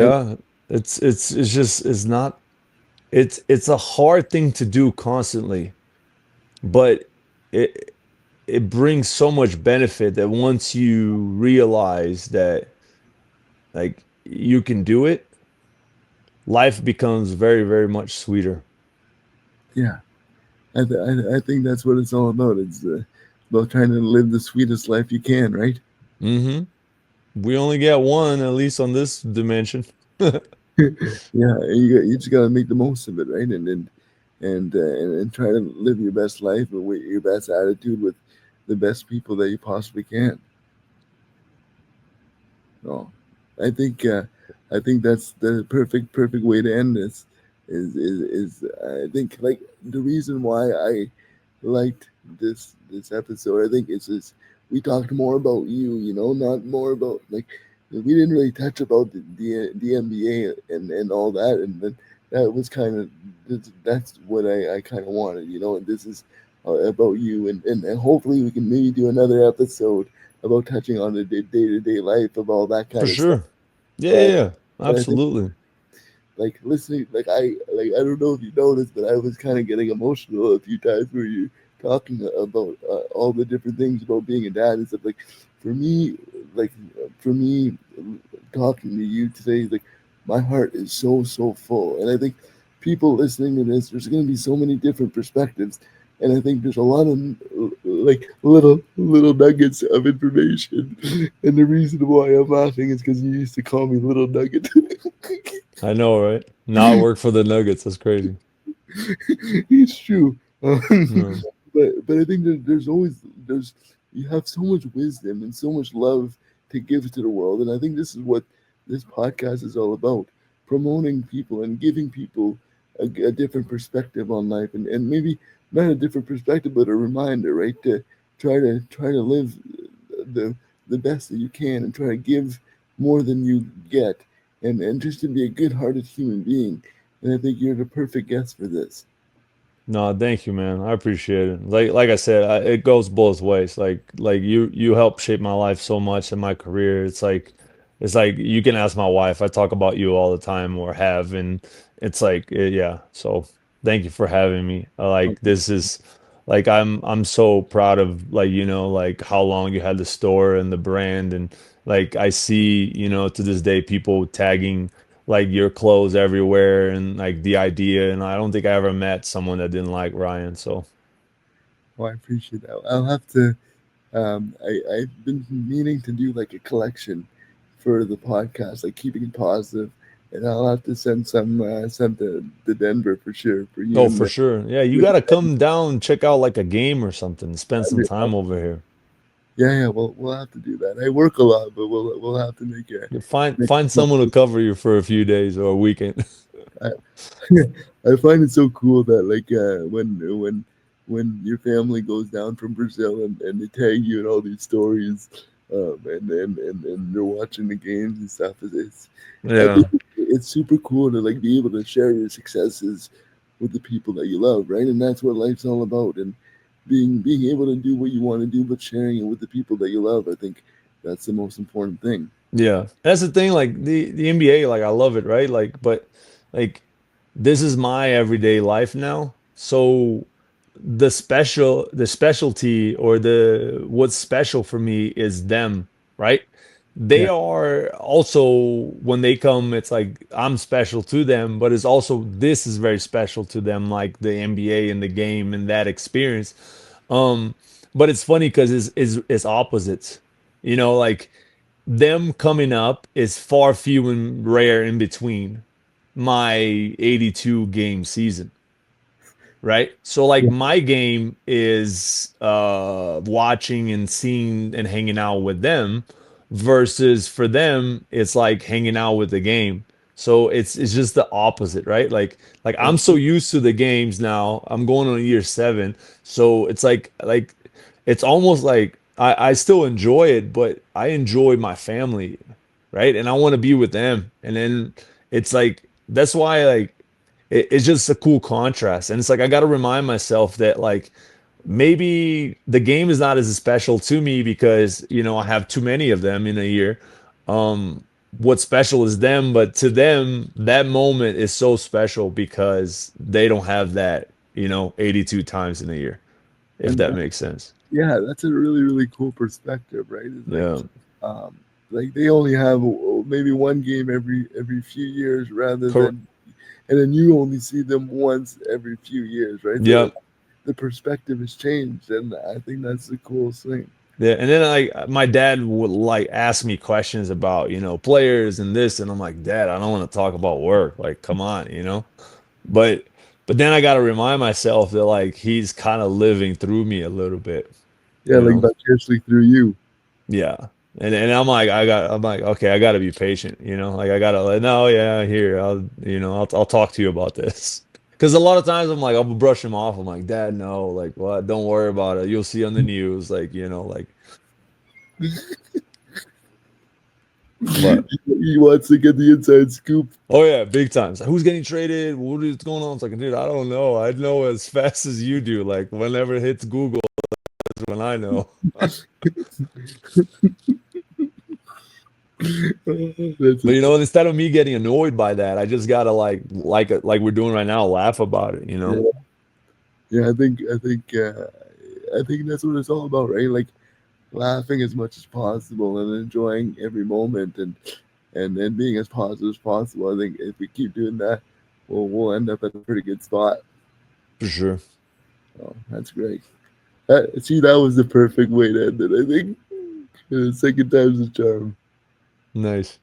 [SPEAKER 1] And
[SPEAKER 2] Yeah. It's just, it's not, it's a hard thing to do constantly, but it it brings so much benefit that once you realize that, like, you can do it, life becomes very, very much sweeter.
[SPEAKER 1] yeah, I think that's what it's all about. It's about trying to live the sweetest life you can, right?
[SPEAKER 2] Hmm. We only get one, at least on this dimension.
[SPEAKER 1] Yeah, and you just got to make the most of it, right? And try to live your best life with your best attitude with the best people that you possibly can. No, I think I think that's the perfect way to end this. Is I think like the reason why I liked this episode. I think it's just we talked more about you, not more about like we didn't really touch about the NBA and all that, and then that was kind of that's what I kind of wanted, and this is about you, and hopefully we can maybe do another episode about touching on the day to day life of all that
[SPEAKER 2] For
[SPEAKER 1] kind of stuff.
[SPEAKER 2] sure. Yeah, yeah,
[SPEAKER 1] But
[SPEAKER 2] yeah.
[SPEAKER 1] but I think
[SPEAKER 2] Absolutely.
[SPEAKER 1] like listening, like I don't know if you noticed, but I was kind of getting emotional a few times where you're talking about all the different things about being a dad and stuff. Like for me, like for me, talking to you today, like my heart is so full, and I think people listening to this, there's going to be so many different perspectives, and I think there's a lot of like little nuggets of information, and the reason why I'm laughing is because you used to call me Little Nugget.
[SPEAKER 2] I know, right? Not work for the Nuggets. That's crazy.
[SPEAKER 1] It's true.
[SPEAKER 2] Yeah.
[SPEAKER 1] But I think that there's you have so much wisdom and so much love to give to the world, and I think this is what this podcast is all about: promoting people and giving people a different perspective on life, and maybe not a different perspective, but a reminder, right? To try to live the the best that you can and try to give more than you get, and just to be a good-hearted human being. And I think you're the perfect guest for this.
[SPEAKER 2] No, thank you, man. I appreciate it. Like I said, it goes both ways. Like you help shape my life so much in my career. It's like you can ask my wife. I talk about you all the time or have, and it's like yeah. So thank you for having me. Like this is like I'm so proud of like like how long you had the store and the brand and like I see to this day people tagging like your clothes everywhere and like the idea. And I don't think I ever met someone that didn't like Ryan. So
[SPEAKER 1] Oh, I appreciate that. I'll have to. I've been meaning to do like a collection for the podcast, like keeping it positive, and I'll have to send to Denver for sure for you
[SPEAKER 2] oh,
[SPEAKER 1] and
[SPEAKER 2] for sure. Yeah, you gotta come down, check out like a game or something, spend some time over here.
[SPEAKER 1] yeah. We'll have to do that. I work a lot, but we'll have to make a
[SPEAKER 2] You find
[SPEAKER 1] make.
[SPEAKER 2] find someone to cover you for a few days or a weekend.
[SPEAKER 1] I, I find it so cool that like when your family goes down from Brazil and they tag you in all these stories, and they're watching the games and stuff. I think
[SPEAKER 2] Yeah.
[SPEAKER 1] it's super cool to like be able to share your successes with the people that you love, right? And that's what life's all about. And being able to do what you want to do, but sharing it with the people that you love. I think that's the most important thing.
[SPEAKER 2] Yeah, that's the thing. Like the NBA, like I love it, right? Like, but like this is my everyday life now. So the specialty or the what's special for me is them, right? They
[SPEAKER 1] Yeah,
[SPEAKER 2] are also when they come, it's like I'm special to them, but it's also this is very special to them, like the NBA and the game and that experience. Um, but it's funny because it's opposites, like them coming up is far few and rare in between my 82 game season, right? So like
[SPEAKER 1] yeah,
[SPEAKER 2] my game is watching and seeing and hanging out with them versus for them it's like hanging out with the game. So it's just the opposite, right? Like I'm so used to the games now. I'm going on year 7. So it's like it's almost like I still enjoy it, but I enjoy my family, right? And I want to be with them. And then it's like that's why like it's just a cool contrast. And it's like I got to remind myself that like maybe the game is not as special to me because, I have too many of them in a year. What's special is them, but to them, that moment is so special because they don't have that, 82 times in a year, if
[SPEAKER 1] and
[SPEAKER 2] that makes sense.
[SPEAKER 1] yeah, that's a really cool perspective, right? It's
[SPEAKER 2] Yeah.
[SPEAKER 1] um, like they only have maybe one game every few years, rather
[SPEAKER 2] Cor-
[SPEAKER 1] than, and then you only see them once every few years, right?
[SPEAKER 2] yeah.
[SPEAKER 1] The perspective has changed, and I think that's the coolest thing.
[SPEAKER 2] Yeah, and then like my dad would like ask me questions about, players and this, and I'm like, Dad, I don't want to talk about work. Like, come on. But but then I got to remind myself that like he's kind of living through me a little bit,
[SPEAKER 1] Yeah, like vicariously through you.
[SPEAKER 2] Yeah. And I'm like, okay, I gotta be patient, like I gotta like, no, yeah, here, I'll talk to you about this. Because a lot of times I'm like, I'll brush him off. I'm like, Dad, no, like, what? Don't worry about it. You'll see on the news, like, like, but
[SPEAKER 1] He wants to get the inside scoop.
[SPEAKER 2] oh yeah, big time. It's like, who's getting traded? What is going on? It's like, dude, I don't know. I know as fast as you do. Like, whenever it hits Google, that's when than I know.
[SPEAKER 1] That's
[SPEAKER 2] But
[SPEAKER 1] a,
[SPEAKER 2] you know, instead of me getting annoyed by that, I just gotta like we're doing right now, laugh about it, you know?
[SPEAKER 1] yeah, yeah. I think that's what it's all about, right? Like laughing as much as possible and enjoying every moment and being as positive as possible. I think if we keep doing that, we'll end up at a pretty good spot.
[SPEAKER 2] For sure.
[SPEAKER 1] Oh, that's great. See, that was the perfect way to end it. I think. Second time's the charm.
[SPEAKER 2] Nice.